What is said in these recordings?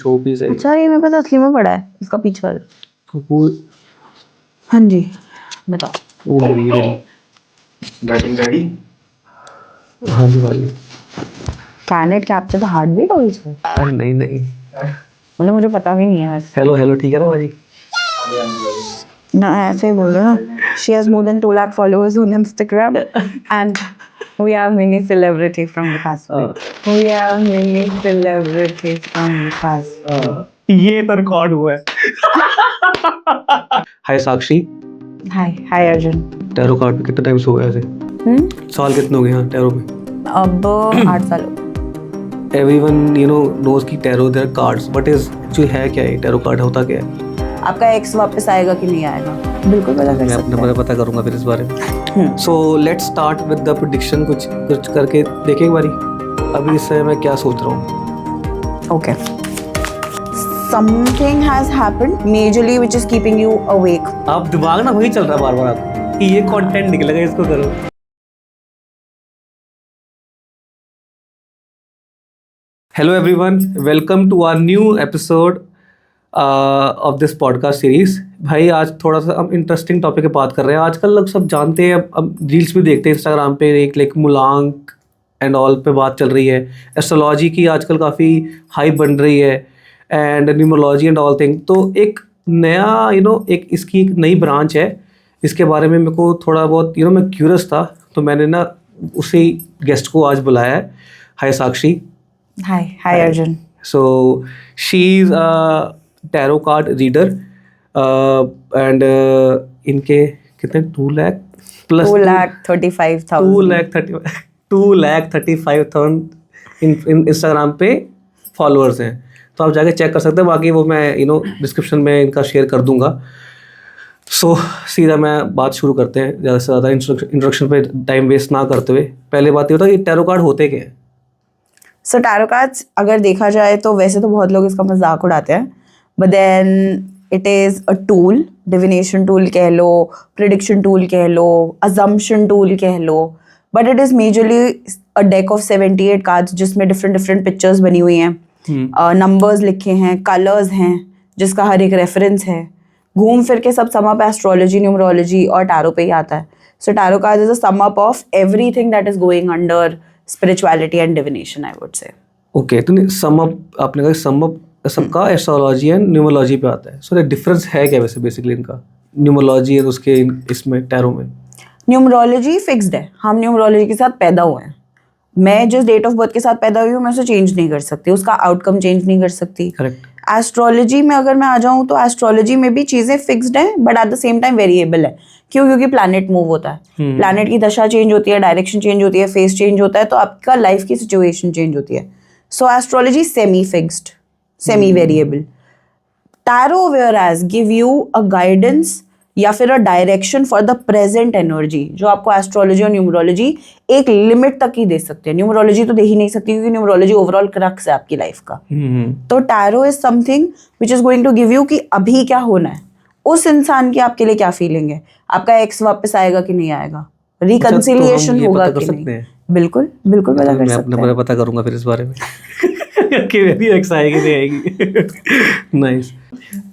Show piece है अच्छा ये मेरे पास असली में पड़ा है, इसका पीछे वाला। वो हाँ जी बताओ। वो रेडी रेडी। हाँ जी भाई। Can it capture the heart beat also? अरे नहीं नहीं, मतलब मुझे पता भी नहीं है वैसे। हेलो हेलो ठीक है ना भाई। ना ऐसे ही बोल रहे हो ना। She has more than 2 lakh followers on Instagram and we are mini celebrity from the past. We are mini celebrities from the past. ये तो रिकॉर्ड हुआ है। हाय साक्षी। हाय अर्जुन। टैरो कार्ड पे कितना टाइम सो गया ऐसे? साल कितने हो गए यहाँ टैरो में? अब 8 साल हो गए। एवरीवन नोज की tarot their cards, but is जो है क्या है टैरो कार्ड, होता क्या है? आपका एक्स वापस आएगा कि नहीं आएगा बिल्कुल पता कर मैं सकते अपना हैं। पता करूंगा फिर इस बारे में। सो let's start with the prediction. कुछ करके देखें एक बारी। अभी इस समय मैं क्या सोच रहा हूँ। Okay. Something has happened majorly which is keeping you awake. आप दिमाग ना वही चल रहा है बार बार आपको कि ये कंटेंट निकलेगा, इसको करो। Hello everyone, welcome to our new episode of this podcast series. भाई आज थोड़ा सा हम इंटरेस्टिंग टॉपिक पे बात कर रहे हैं। आजकल लोग सब जानते हैं, अब रील्स भी देखते हैं इंस्टाग्राम पे, एक मूलांक एंड ऑल पे बात चल रही है। एस्ट्रोलॉजी की आजकल काफ़ी हाइप बन रही है and numerology and all thing. तो एक नया एक इसकी एक नई ब्रांच है, इसके बारे में मेरे को थोड़ा बहुत मैं क्यूरियस था, तो मैंने ना उसी गेस्ट को आज बुलाया है। हाय साक्षी। Hi Arjun. So she's a tarot card reader and इनके कितने 2 लाख प्लस 2,35,000. 2,35,000 इन इंस्टाग्राम पे फॉलोअर्स हैं, तो आप जाके चेक कर सकते हैं। बाकी वो मैं डिस्क्रिप्शन में इनका शेयर कर दूंगा। सो सीधा मैं बात शुरू करते हैं, ज़्यादा से ज़्यादा इंट्रोडक्शन पे टाइम वेस्ट ना करते हुए। पहले बात ये होता है कि टैरो कार्ड होते क्या हैं? So tarot cards अगर देखा जाए तो वैसे तो बहुत लोग इसका मजाक उड़ाते हैं, but then it is a tool, divination tool कह लो, prediction tool कह लो, assumption tool कह लो, but it is majorly a deck of 78 cards जिसमें different pictures बनी हुई हैं, numbers लिखे हैं, colors हैं, जिसका हर एक reference है। घूम फिर के सब sum up astrology, numerology और tarot पे ही आता है। So tarot cards is a sum up of everything that is going under spirituality and divination, I would say. Okay, तो सम अप आपने कहा, सम अप सबका एस्ट्रोलॉजी एंड न्यूमरोलॉजी पे आता है। सो डिफरेंस है क्या वैसे बेसिकली इनका, न्यूमरोलॉजी और उसके इसमें टैरो में? न्यूमरोलॉजी फिक्स्ड है, हम न्यूमरोलॉजी के साथ पैदा हुए हैं। मैं जिस डेट ऑफ बर्थ के साथ पैदा हुई हूँ मैं उसे चेंज नहीं कर सकती, उसका आउटकम चेंज नहीं कर सकती। करेक्ट। एस्ट्रोलॉजी में अगर मैं आ जाऊँ तो एस्ट्रोलॉजी में भी चीज़ें फिक्स्ड हैं, but at the same time variable है। क्यों? क्योंकि प्लैनेट मूव होता है, प्लैनेट की दशा चेंज होती है, डायरेक्शन चेंज होती है, फेस चेंज होता है, तो आपका लाइफ की सिचुएशन चेंज होती है। So astrology semi fixed, semi variable. Tarot whereas give you a guidance या फिर a direction for the present energy, जो आपको एस्ट्रोलॉजी और न्यूमरोलॉजी एक लिमिट तक ही दे सकते हैं। न्यूमरोलॉजी तो दे ही नहीं सकती, क्योंकि न्यूमरोलॉजी ओवरऑल क्रक्स है आपकी लाइफ का। तो tarot is something which is going to give you कि अभी क्या होना है, उस इंसान की आपके लिए क्या फीलिंग है, आपका एक्स वापस आएगा कि नहीं आएगा, रिकंसिलिएशन होगा कि नहीं। बिल्कुल बिल्कुल पता कर सकते हैं। मैं पता करूंगा फिर इस बारे में कि मेरी एक्स आएगी नहीं आएगी। नाइस।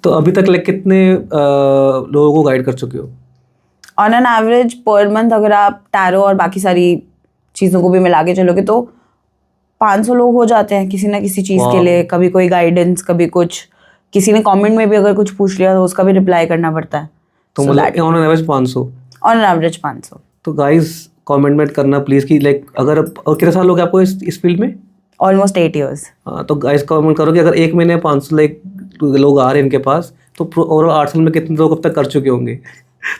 तो अभी तक कितने लोगों को गाइड कर चुके हो? On an average per month अगर आप टैरो और बाकी सारी चीज़ों को भी मिला के चलोगे तो 500 लोग हो जाते हैं किसी ना किसी चीज़ के लिए। कभी कोई गाइडेंस, कभी कुछ, किसी ने कमेंट में भी अगर कुछ पूछ लिया तो उसका भी रिप्लाई करना पड़ता है। तो मतलब on an average 500? On an average 500। तो गाइस कमेंट में करना प्लीज़ कि अगर, और कितने साल हो गए आपको इस फील्ड में? Almost 8 years। हाँ, तो गाइस कमेंट करो कि अगर एक महीने 500 लोग आ रहे हैं इनके पास, तो ओवरऑल 8 साल में कितने लोग अब तक कर चुके होंगे?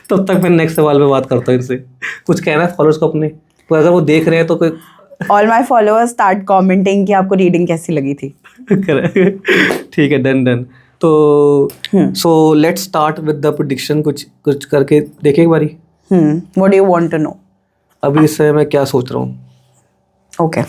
तब तक मैं नेक्स्ट सवाल पे बात करता हूँ इनसे। कुछ कहना है फॉलोअर्स को अपने, तो अगर वो देख रहे हैं तो कोई all my followers start commenting कि आपको रीडिंग कैसी लगी थी। ठीक है, डन। तो so let's start with the prediction. कुछ करके देखें एक बारी। What do you want to know? अभी इस समय मैं क्या सोच रहा हूँ। ओके।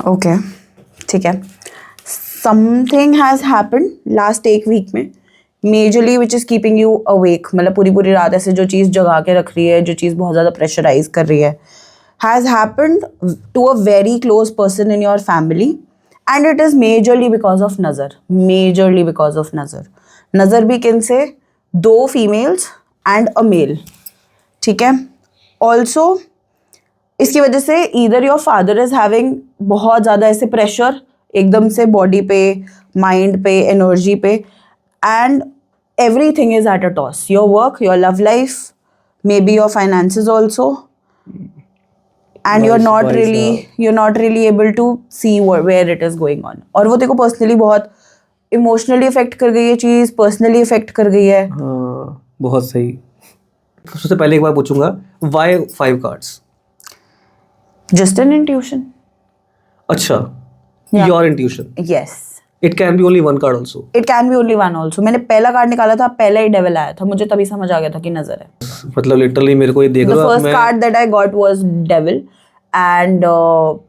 ओके ठीक है। समथिंग हैज हैपेंड लास्ट एक वीक में majorly which is keeping you awake, मतलब पूरी पूरी रात ऐसे जो चीज़ जगा के रख रही है, जो चीज़ बहुत ज़्यादा प्रेशराइज कर रही है, has happened to a very close person in your family and it is majorly because of नज़र, मेजरली बिकॉज ऑफ नज़र. नज़र भी किन से? 2 फीमेल्स एंड अ मेल. ठीक है. ऑल्सो इसकी वजह से either your father is having बहुत ज़्यादा ऐसे प्रेशर एकदम से बॉडी पे, माइंड पे, एनर्जी पे, and everything is at a toss. Your work, your love life, maybe your finances also, and you're not really able to see where it is going on. और वो देखो personally बहुत emotionally affect कर गई है चीज़, personally affect कर गई है. हाँ, बहुत सही. सबसे पहले एक बार पूछूंगा, why 5 cards? Just an intuition. अच्छा, Yeah. your intuition. Yes. It can be only 1 card also. It can be only one also. मैंने पहला कार्ड निकाला था, पहला ही डेविल आया था, मुझे तभी समझ आ गया था कि नजर है. मतलब लिटरली मेरे को ये देख The रहा हूँ first card that I got was devil, and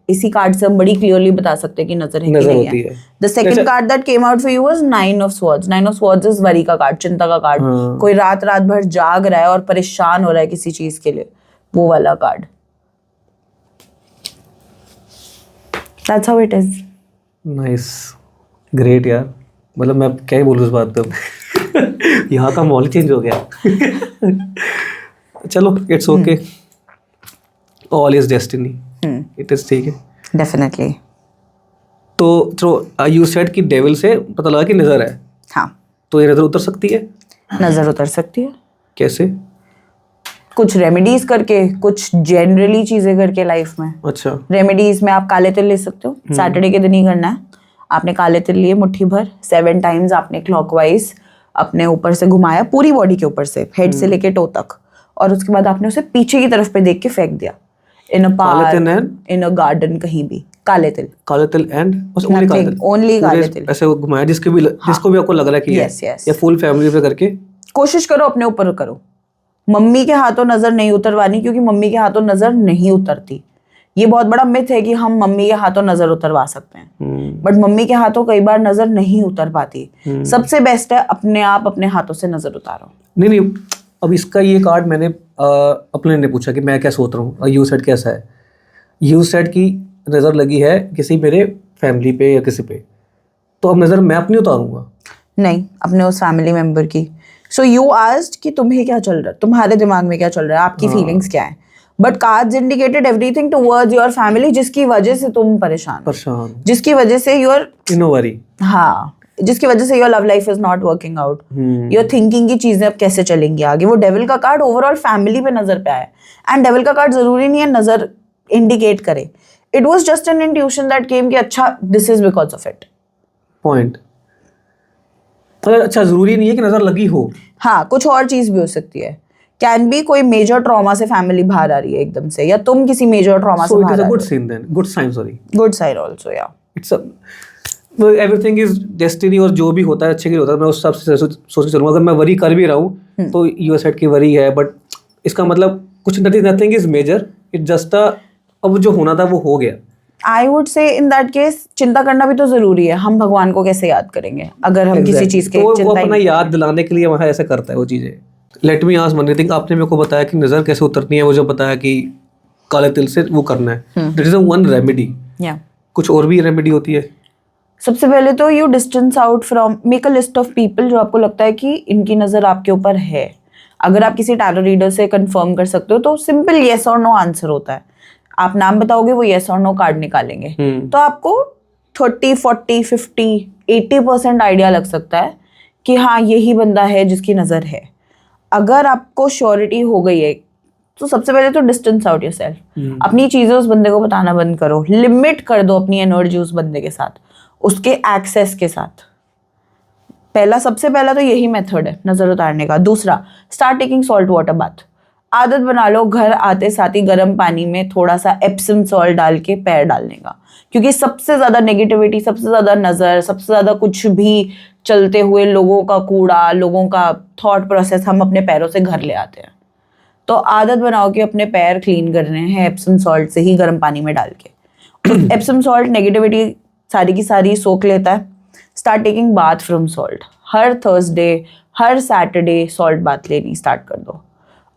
इसी कार्ड से हम बड़ी क्लियरली बता सकते हैं कि नजर है कि नजर नहीं होती है. है. The second card that came out for you was 9 of Swords. 9 of Swords is worry का कार्ड, चिंता का कार्ड. हाँ. कोई रात रात भर जाग रहा है और परेशान हो रहा है किसी चीज के लिए, वो वाला card. That's how it is. Nice, great यार. मतलब मैं क्या ही बोलूँ इस बात पे. यहाँ का माहौल चेंज हो गया. चलो, it's okay. All is destiny. It is ठीक है. Definitely. तो यू सेड कि डेविल से पता लगा कि नजर है, हाँ, तो ये नजर उतर सकती है. नजर उतर सकती है. कैसे? कुछ रेमेडीज करके, कुछ जनरली चीजें करके लाइफ में. अच्छा. रेमेडीज में आप काले तिल ले सकते हो. सैटरडे के दिन ही करना है. आपने काले तिल लिए मुट्ठी भर, 7 टाइम्स आपने क्लॉकवाइज अपने ऊपर से घुमाया, पूरी बॉडी के ऊपर से, हेड से लेके टो तक, और उसके बाद आपने उसे पीछे की तरफ पे देख के फेंक दिया. इन अ पार्क, इन अ गार्डन, कहीं भी. काले तिल एंड ओनली काले तिल ऐसे घुमाया जिसको भी आपको लग रहा है कि Yes, yes. या फुल फैमिली पे करके. कोशिश करो अपने ऊपर करो. मम्मी के हाथों नजर नहीं उतरवानी, क्योंकि मम्मी के हाथों नजर नहीं उतरती. ये बहुत बड़ा मिथ है कि हम मम्मी के हाथों नजर उतरवा सकते हैं, बट मम्मी के हाथों कई बार नजर नहीं उतर पाती. सबसे बेस्ट है अपने आप अपने हाथों से नजर उतारो. नहीं, अब इसका ये कार्ड मैंने अपने ने पूछा कि मैं क्या सोच रहा हूँ, और यू सेड कैसा है. यू सेड की नज़र लगी है किसी मेरे फैमिली पे या किसी पे, तो अब नज़र मैं अपनी उतारूंगा. नहीं, अपने उस फैमिली मेंबर की. सो यू आस्क्ड कि तुम्हें क्या चल रहा है, तुम्हारे दिमाग में क्या चल रहा है, आपकी फीलिंग्स क्या है. But cards indicated everything towards your family, जिसकी वजह से तुम परेशान, जिसकी वजह से योर वरी, हाँ, जिसकी वजह से your love life is not working out. Your thinking की चीजें अब कैसे चलेंगी आगे. वो डेविल का कार्ड ओवरऑल फैमिली पे नजर पे आया. एंड डेविल का कार्ड जरूरी नहीं है नजर इंडिकेट करे. It was just an intuition that came कि अच्छा this is because of it. Point. अच्छा, जरूरी नहीं है कि नजर लगी हो. हाँ, कुछ और चीज भी हो सकती है. कैन बी कोई मेजर ट्रॉमा से फैमिली बाहर आ रही है एकदम से, या तुम किसी मेजर ट्रॉमा से बाहर आ रहे हो. Good sign then, good sign, sorry, good sign also. या इट्स एवरीथिंग इज डेस्टिनी, और जो भी होता है अच्छे के लिए होता है. मैं उस हिसाब से सोच के चलूँगा. अगर मैं वरी कर भी रहा हूँ तो यूएस साइड की वरी है, बट इसका मतलब कुछ nothing is major. It just अब जो होना था वो हो गया. I would say in that case चिंता करना भी तो जरूरी है. हम भगवान को कैसे याद करेंगे अगर हम किसी चीज के वो अपना याद दिलाने के लिए वहाँ ऐसे करता है वो चीज़ें. Let me ask one thing. आपने मेरे को बताया कि नज़र कैसे उतरनी है, वो जो बताया कि काले तिल से वो करना है, दैट इज वन रेमेडी. कुछ और भी रेमेडी होती है? सबसे पहले तो you distance out from, make a list of people जो आपको लगता है कि इनकी नज़र आपके ऊपर है. अगर आप किसी टैरो रीडर से कंफर्म कर सकते हो तो सिंपल येस और नो आंसर होता है. आप नाम बताओगे, वो येस और नो कार्ड निकालेंगे. तो आपको 30, 40, 50, 80% आइडिया लग सकता है कि हाँ यही बंदा है जिसकी नज़र है. अगर आपको श्योरिटी हो गई है तो सबसे पहले तो डिस्टेंस आउट योरसेल्फ. अपनी चीज़ें उस बंदे को बताना बंद करो. लिमिट कर दो अपनी एनर्जी उस बंदे के साथ, उसके एक्सेस के साथ. सबसे पहला तो यही मेथड है नज़र उतारने का. दूसरा, start taking salt water bath. आदत बना लो घर आते साथ ही गर्म पानी में थोड़ा सा एप्सम सॉल्ट डाल के पैर डालने का, क्योंकि सबसे ज़्यादा नेगेटिविटी, सबसे ज़्यादा नज़र, सबसे ज़्यादा कुछ भी चलते हुए लोगों का कूड़ा, लोगों का थॉट प्रोसेस हम अपने पैरों से घर ले आते हैं. तो आदत बनाओ कि अपने पैर क्लीन करने हैं एप्सम सॉल्ट से ही गर्म पानी में डाल के. एप्सम सॉल्ट नेगेटिविटी सारी की सारी सोख लेता है. Start taking bath from salt. Her Thursday, her Saturday salt bath लेनी स्टार्ट कर दो।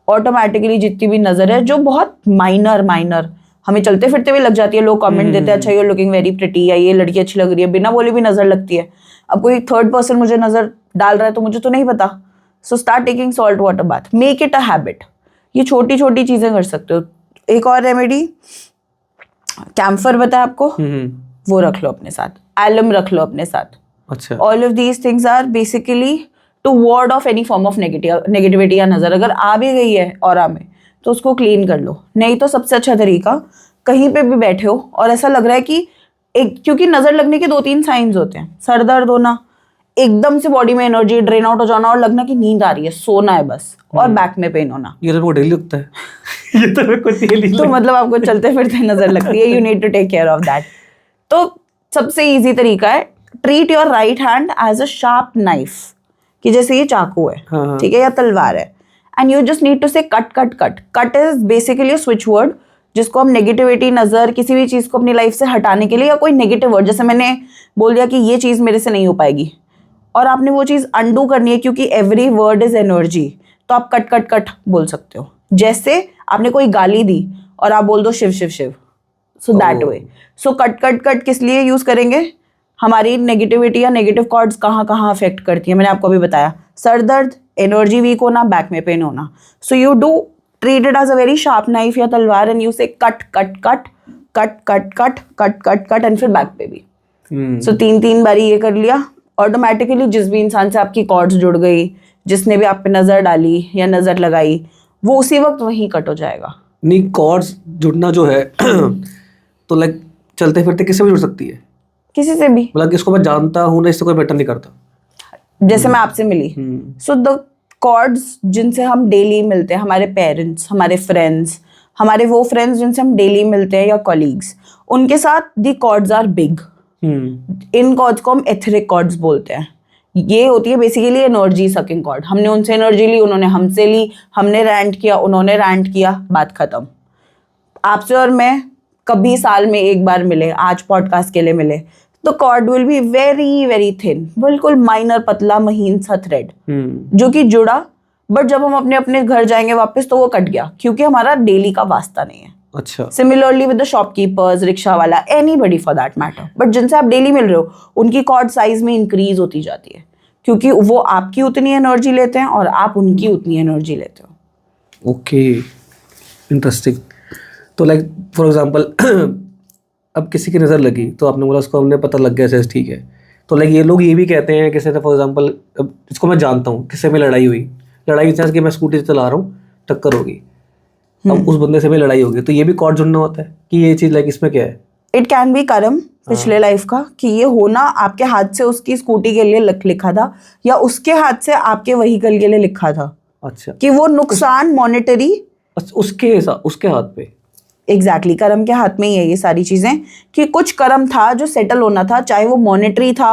ऑटोमेटिकली जितनी भी नजर है, जो बहुत माइनर हमें चलते फिरते हुए लग जाती है, लोग कमेंट देते हैं अच्छा यू लुकिंग वेरी प्रिटी, या ये लड़की अच्छी लग रही है, बिना बोले भी नजर लगती है। अब कोई थर्ड पर्सन मुझे नजर डाल रहा है तो मुझे तो नहीं पता। So start taking salt water bath, make it a habit. ये छोटी छोटी चीजें कर सकते हो। एक और रेमेडी, कैम्फर बताया आपको, वो रख लो अपने साथ, एलम रख लो अपने साथ। अच्छा, all of these things are basically to ward off any form of negativity या नजर अगर आ भी गई है ऑरा में तो उसको क्लीन कर लो। नहीं तो सबसे अच्छा तरीका, कहीं पे भी बैठे हो और ऐसा लग रहा है कि क्योंकि नजर लगने के 2-3 साइंस होते हैं, सर दर्द होना, एकदम से बॉडी में एनर्जी ड्रेन आउट हो जाना और लगना कि नींद आ रही है, सोना है बस, और बैक में पेन होना। ये तो डेली लगता है। ये तो मेरे को डेली तो मतलब आपको चलते फिरते नजर लगती है, you need to take care of that. तो सबसे इजी तरीका है, treat your right hand as a sharp knife, कि जैसे ये चाकू है, हाँ। ठीक है, या तलवार है, and you just need to say cut cut cut. Cut is basically switch word जिसको हम नेगेटिविटी, नजर, किसी भी चीज को अपनी लाइफ से हटाने के लिए, या कोई नेगेटिव वर्ड, जैसे मैंने बोल दिया कि ये चीज मेरे से नहीं हो पाएगी और आपने वो चीज अंडू करनी है, क्योंकि एवरी वर्ड इज एनर्जी, तो आप कट कट कट बोल सकते हो। जैसे आपने कोई गाली दी और आप बोल दो Shiv Shiv Shiv, so that way. So cut cut cut किस लिए यूज करेंगे, हमारी नेगेटिविटी या नेगेटिव कॉर्ड्स कहाँ कहाँ अफेक्ट करती है, मैंने आपको अभी बताया, सर दर्द, एनर्जी वीक होना, बैक में पेन होना। So you do treat it as a very sharp knife या तलवार, and you say cut cut cut cut cut cut cut cut cut, and फिर बैक पे भी। सो 3 बारी ये कर लिया, ऑटोमेटिकली जिस भी इंसान से आपकी कॉर्ड्स जुड़ गई, जिसने भी आप पे नजर डाली या नजर लगाई, वो उसी वक्त वहीं कट हो जाएगा। नहीं, कॉर्ड्स जुड़ना जो है तो लाइक चलते फिरते किससे भी जुड़ सकती है, किसी से भी, मतलब इसको मैं जानता हूँ ना, इससे कोई मैटर नहीं करता। जैसे मैं आपसे मिली, सो द कॉर्ड्स जिनसे हम डेली मिलते हैं, हमारे पेरेंट्स, हमारे फ्रेंड्स, हमारे वो फ्रेंड्स जिनसे हम डेली मिलते हैं, या कॉलीग्स, उनके साथ द कॉर्ड्स आर बिग। इन कॉर्ड्स को हम एथरिक कॉर्ड्स बोलते हैं। ये होती है बेसिकली एनर्जी सकिंग कॉर्ड। हमने उनसे एनर्जी ली, उन्होंने हमसे ली, हमने रैंट किया, उन्होंने रैंट किया, बात खत्म। आपसे और मैं कभी साल में एक बार मिले, आज पॉडकास्ट के लिए मिले, तो cord will be very very thin, बिल्कुल माइनर, पतला महीन सा थ्रेड जो कि जुड़ा, बट जब हम अपने अपने घर जाएंगे वापस तो वो कट गया, क्योंकि हमारा डेली का वास्ता नहीं है। अच्छा, similarly with the shopkeepers, rickshaw वाला, anybody for that matter, but जिनसे आप डेली मिल रहे हो, उनकी कॉर्ड साइज में इंक्रीज होती जाती है, क्योंकि वो आपकी उतनी एनर्जी लेते हैं और आप उनकी उतनी एनर्जी लेते हो। Okay, interesting. तो लाइक फॉर एग्जांपल अब किसी की नज़र लगी तो आपने बोला उसको हमने पता लग गया ऐसे, ठीक है, तो लाइक ये लोग ये भी कहते हैं किसी से, फॉर एग्जांपल जिसको मैं जानता हूँ, किससे में लड़ाई हुई, लड़ाई चांस कि मैं स्कूटी चला रहा हूँ, टक्कर होगी, अब उस बंदे से भी लड़ाई होगी, तो ये भी कॉर्ड जुड़ना होता है कि ये चीज़ लाइक इसमें क्या है? इट कैन बी कर्म पिछले लाइफ का, कि ये होना आपके हाथ से उसकी स्कूटी के लिए लिखा था, या उसके हाथ से आपके व्हीकल के लिए लिखा था। अच्छा, कि वो नुकसान मॉनेटरी उसके हाथ पे, एग्जैक्टली कर्म के हाथ में ही है ये सारी चीजें, कि कुछ कर्म था जो सेटल होना था, चाहे वो मॉनेटरी था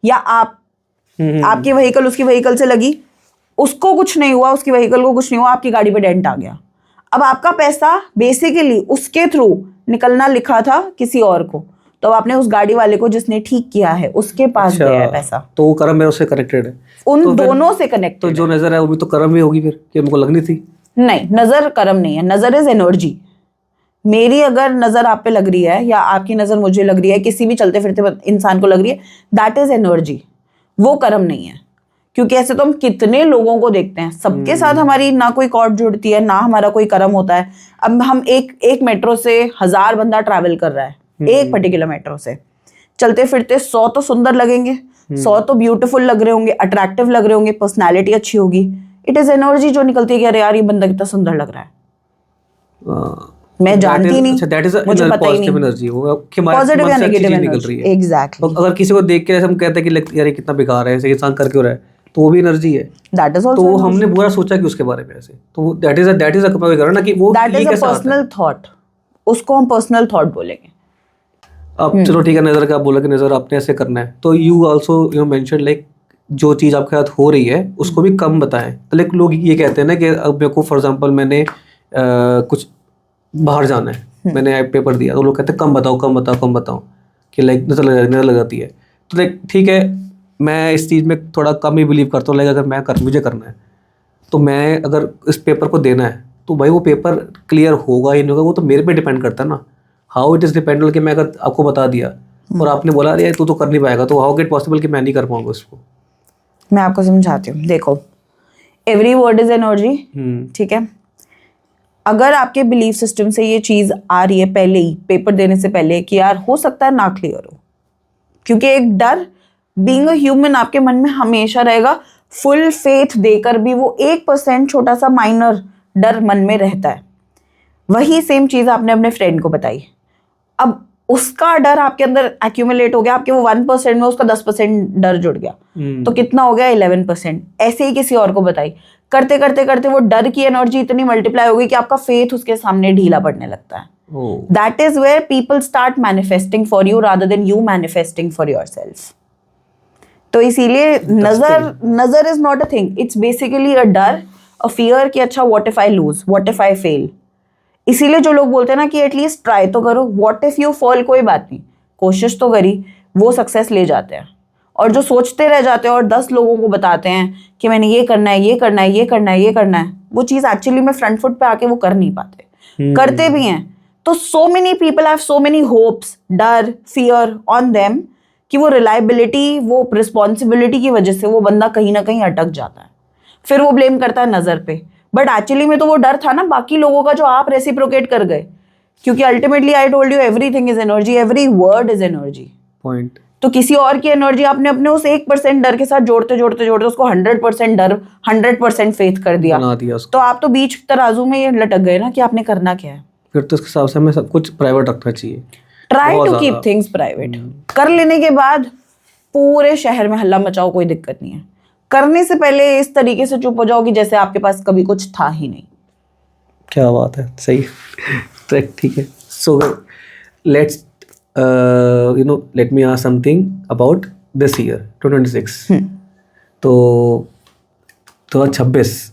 या आपकी व्हीकल उसकी व्हीकल से लगी, उसको कुछ नहीं हुआ, उसकी व्हीकल को कुछ नहीं हुआ, आपकी गाड़ी पे डेंट आ गया। अब आपका पैसा बेसिकली उसके थ्रू निकलना लिखा था किसी और को, तो आपने उस गाड़ी वाले को जिसने ठीक किया है उसके पास दिया है पैसा, तो वो कर्म है, उससे कनेक्टेड है, उन तो दोनों से कनेक्ट। तो जो नजर है वो भी तो कर्म ही होगी फिर, कि हमको लगनी थी। नहीं, नजर कर्म नहीं है, नजर इज एनर्जी। मेरी अगर नजर आप पे लग रही है या आपकी नजर मुझे लग रही है, किसी भी चलते फिरते इंसान को लग रही है, दैट इज एनर्जी, वो कर्म नहीं है। क्योंकि ऐसे तो हम कितने लोगों को देखते हैं, सबके साथ हमारी ना कोई कॉर्ड जुड़ती है, ना हमारा कोई कर्म होता है। अब हम एक मेट्रो से 1000 बंदा ट्रैवल कर रहा है, एक पर्टिकुलर मेट्रो से, चलते फिरते 100 तो सुंदर लगेंगे, 100 तो ब्यूटीफुल लग रहे होंगे, अट्रैक्टिव लग रहे होंगे, पर्सनैलिटी अच्छी होगी। इट इज एनर्जी जो निकलती है कि अरे यार ये बंदा कितना सुंदर लग रहा है। मैं जानती नहीं, मुझे पता ही नहीं, पॉजिटिव या नेगेटिव एनर्जी, एग्जैक्टली। अगर किसी को देख के हम कहते हैं कि यार ये कितना बेकार है, ऐसे इंसान कर क्यों रहा है, तो वो भी एनर्जी है। दैट इज तो हमने बुरा सोचा कि उसके बारे में ऐसे, तो दैट इज अ ना कि वो that is a personal thought, उसको हम पर्सनल थॉट बोलेंगे। अब चलो ठीक है, नजर का आप बोला कि नजर आपने ऐसे करना है, तो you also you mention like जो चीज़ आपके साथ हो रही है उसको भी कम बताएं। तो लाइक लोग ये कहते हैं ना कि अब मेरे को फॉर एग्जांपल मैंने कुछ बाहर जाना है, मैंने पेपर दिया, तो लोग कहते हैं कम बताओ कि लाइक नजर लगाती है। तो लाइक ठीक है, मैं इस चीज़ में थोड़ा कम ही बिलीव करता हूँ। लाइक अगर मुझे करना है तो मैं अगर इस पेपर को देना है तो भाई वो पेपर क्लियर होगा ही नहीं होगा, वो तो मेरे पे डिपेंड करता है ना। हाउ इट इज़ डिपेंडेबल कि मैं अगर आपको बता दिया और आपने बोला अरे तू तो कर नहीं पाएगा, तो हाउ गेट पॉसिबल कि मैं नहीं कर पाऊंगा उसको। मैं आपको समझाती हूँ, देखो एवरी वर्ड इज एनर्जी, ठीक है। अगर आपके बिलीफ सिस्टम से ये चीज़ आ रही है पहले ही, पेपर देने से पहले, कि यार हो सकता है ना क्लियर हो, क्योंकि एक डर बीइंग अ ह्यूमन आपके मन में हमेशा रहेगा। फुल फेथ देकर भी वो 1% छोटा सा माइनर डर मन में रहता है। वही सेम चीज़ आपने अपने फ्रेंड को बताई, अब उसका डर आपके अंदर एक्यूमुलेट हो गया, आपके वो 1% में उसका 10% डर जुड़ गया, तो कितना हो गया 11%। ऐसे ही किसी और को बताई, करते करते करते वो डर की एनर्जी इतनी मल्टीप्लाई हो गई कि आपका फेथ उसके सामने ढीला पड़ने लगता है। That is where people start manifesting for you rather than you manifesting for yourself. तो इसीलिए नजर is not a thing, it's basically a डर, अ फियर कि अच्छा what if I lose, what if I fail. इसीलिए जो लोग बोलते हैं ना कि एटलीस्ट ट्राई तो करो, व्हाट इफ यू फॉल, कोई बात नहीं, कोशिश तो करी, वो सक्सेस ले जाते हैं। और जो सोचते रह जाते हैं और 10 लोगों को बताते हैं कि मैंने ये करना है, ये करना है, ये करना है, ये करना है, वो चीज़ एक्चुअली में फ्रंट फुट पे आके वो कर नहीं पाते। करते भी हैं तो so many people have so many hopes, डर, फियर ऑन देम कि वो रिलायबिलिटी, वो रिस्पॉन्सिबिलिटी की वजह से वो बंदा कहीं ना कहीं अटक जाता है। फिर वो ब्लेम करता है नज़र पे, बट एक्चुअली में तो वो डर था ना बाकी लोगों का जो आप रेसिप्रोकेट कर गए, क्योंकि ultimately I told you everything is energy, every word is energy. Point. तो किसी और की एनर्जी आपने अपने उस 1% डर के साथ जोड़ते जोड़ते जोड़ते उसको 100% डर, 100% फेथ कर दिया, बना दिया उसको। तो आप तो बीच तराजू में ये लटक गए ना कि आपने करना क्या है। फिर तो उसके हिसाब से हमें सब कुछ प्राइवेट रखना चाहिए। ट्राई बहुत टू कीप ज़्यादा। Things private. कर लेने के बाद पूरे शहर में हल्ला मचाओ, कोई दिक्कत नहीं है। करने से पहले इस तरीके से चुप हो जाओ कि जैसे आपके पास कभी कुछ था ही नहीं। क्या बात है, सही। तो ठीक है, so let's let me ask something about this year 2026। तो 2026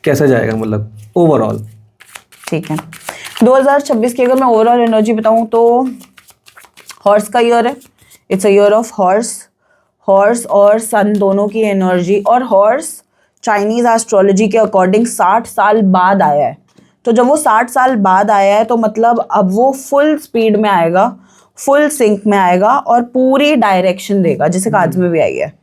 कैसा जाएगा, मतलब ओवरऑल? ठीक है, 2026 की अगर मैं ओवरऑल एनर्जी बताऊं तो हॉर्स का ईयर है। It's a year of horse. Horse और सन दोनों की एनर्जी, और हॉर्स चाइनीज एस्ट्रोलॉजी के अकॉर्डिंग 60 साल बाद आया है। तो जब वो 60 साल बाद आया है तो मतलब अब वो फुल स्पीड में आएगा, फुल सिंक में आएगा और पूरी डायरेक्शन देगा, जैसे कार्ड्स में भी आई है।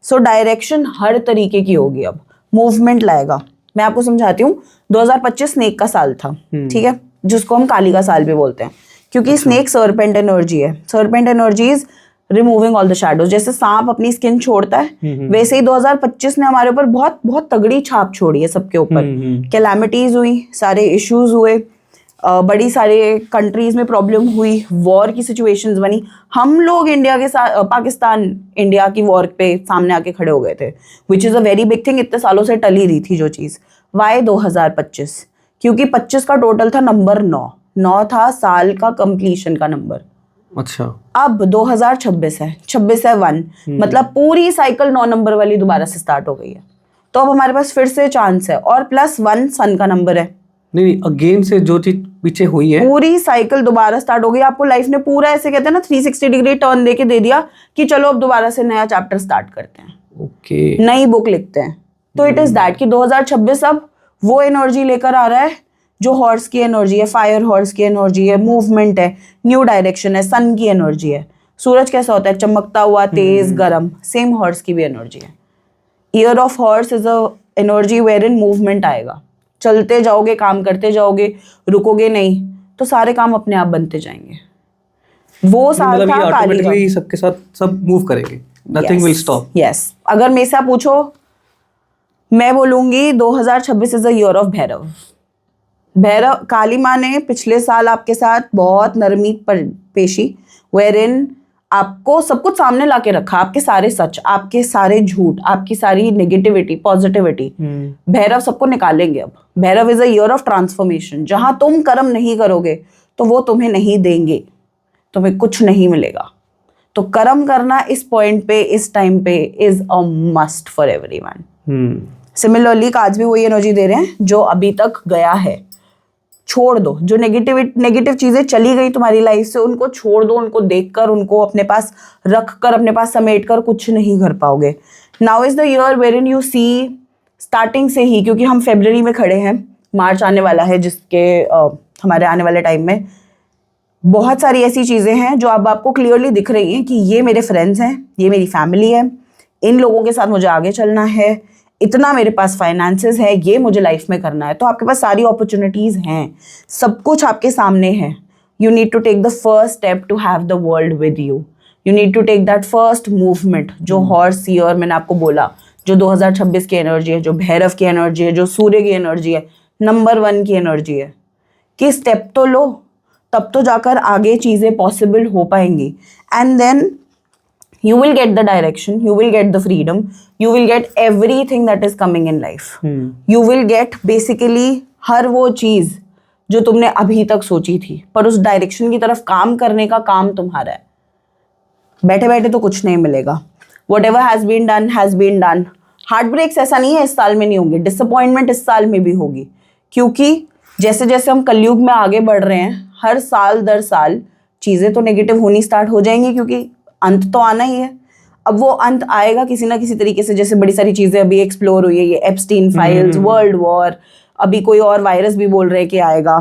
सो डायरेक्शन हर तरीके की होगी, अब मूवमेंट लाएगा। मैं आपको समझाती हूँ, 2025 स्नेक का साल था, ठीक है, जिसको हम काली का साल भी बोलते हैं, क्योंकि स्नेक सर्पेंट एनर्जी है। Serpent energy is removing all the shadows. जैसे सांप अपनी स्किन छोड़ता है, वैसे ही 2025 ने हमारे ऊपर बहुत बहुत तगड़ी छाप छोड़ी है सबके ऊपर। कैलामिटीज हुई, सारे इश्यूज हुए, बड़ी सारे कंट्रीज में प्रॉब्लम हुई, वॉर की सिचुएशंस बनी। हम लोग इंडिया के साथ, पाकिस्तान इंडिया की वॉर पे सामने आके खड़े हो गए थे, which is a very big thing. इतने सालों से टली रही थी जो चीज़। वाई 2025? क्योंकि 25 का टोटल था नंबर 9 था साल का कंप्लीशन का नंबर। अच्छा, अब 2026 है, 26 है 1, मतलब पूरी साइकिल 9 नंबर वाली दोबारा से स्टार्ट हो गई है। तो अब हमारे पास फिर से चांस है, और +1 सन का नंबर है। नहीं, अगेन से जो चीज पीछे हुई है, पूरी साइकिल दोबारा स्टार्ट हो गई। आपको लाइफ ने पूरा, ऐसे कहते हैं ना, 360 डिग्री टर्न देके दे दिया कि चलो अब दोबारा से नया चैप्टर स्टार्ट करते हैं, ओके, नई बुक लिखते हैं। तो इट इज दैट कि 2026 अब वो एनर्जी लेकर आ रहा है जो हॉर्स की एनर्जी है, फायर हॉर्स की एनर्जी है, मूवमेंट है, न्यू डायरेक्शन है, सन की एनर्जी है। सूरज कैसा होता है, चमकता हुआ, तेज, गरम, सेम हॉर्स की भी एनर्जी है। Year of horse is a energy where in movement आएगा। चलते जाओगे, काम करते जाओगे, रुकोगे नहीं, तो सारे काम अपने आप बनते जाएंगे। वो साल मतलब ये था काली का। ऑटोमेटिकली सबके साथ सब मूव करेंगे, नथिंग विल स्टॉप। यस, अगर मेरे से आप पूछो, मैं बोलूंगी 2026 is a year of Bhairav. Bhairav, Kali माँ ने पिछले साल आपके साथ बहुत नरमी पर पेशी, वेयर इन आपको सब कुछ सामने लाके रखा, आपके सारे सच, आपके सारे झूठ, आपकी सारी नेगेटिविटी, पॉजिटिविटी। भैरव सबको निकालेंगे अब। Bhairav is a year of transformation. जहां तुम कर्म नहीं करोगे तो वो तुम्हें नहीं देंगे, तुम्हें कुछ नहीं मिलेगा। तो कर्म करना इस पॉइंट पे, इस टाइम पे is a must for everyone. Similarly आज भी वही एनर्जी दे रहे हैं जो अभी तक गया है। छोड़ दो, जो नेगेटिव चीजें चली गई तुम्हारी लाइफ से उनको छोड़ दो, उनको देखकर, उनको अपने पास रख कर, अपने पास समेट कर कुछ नहीं कर पाओगे। Now is the year where in you see starting से ही, क्योंकि हम फरवरी में खड़े हैं, मार्च आने वाला है जिसके हमारे आने वाले टाइम में बहुत सारी ऐसी चीज़ें हैं जो अब आपको क्लियरली दिख रही हैं कि ये मेरे फ्रेंड्स हैं, ये मेरी फैमिली है, इन लोगों के साथ मुझे आगे चलना है, इतना मेरे पास फाइनेंसेस है, ये मुझे लाइफ में करना है। तो आपके पास सारी अपॉर्चुनिटीज़ हैं, सब कुछ आपके सामने है। You need to take the first step to have the world with you. You need to take that first movement. जो हॉर्स ईयर मैंने आपको बोला, जो 2026 की एनर्जी है, जो भैरव की एनर्जी है, जो सूर्य की एनर्जी है, नंबर 1 की एनर्जी है कि स्टेप तो लो, तब तो जाकर आगे चीज़ें पॉसिबल हो पाएंगी। And then you will get the direction, you will get the freedom, you will get everything that is coming in life. You will get basically हर वो चीज़ जो तुमने अभी तक सोची थी, पर उस डायरेक्शन की तरफ काम करने का काम तुम्हारा है। बैठे बैठे तो कुछ नहीं मिलेगा। Whatever has been done. Heart breaks ऐसा नहीं है इस साल में नहीं होंगे, डिसअपॉइंटमेंट इस साल में भी होगी, क्योंकि जैसे जैसे हम कलयुग में आगे बढ़ रहे हैं, हर साल दर साल चीज़ें तो नेगेटिव होनी स्टार्ट हो जाएंगी, क्योंकि अंत तो आना ही है। अब वो अंत आएगा किसी ना किसी तरीके से। जैसे बड़ी सारी चीज़ें अभी एक्सप्लोर हुई है, ये एप्स्टीन फाइल्स, वर्ल्ड वॉर, अभी कोई और वायरस भी बोल रहे हैं कि आएगा।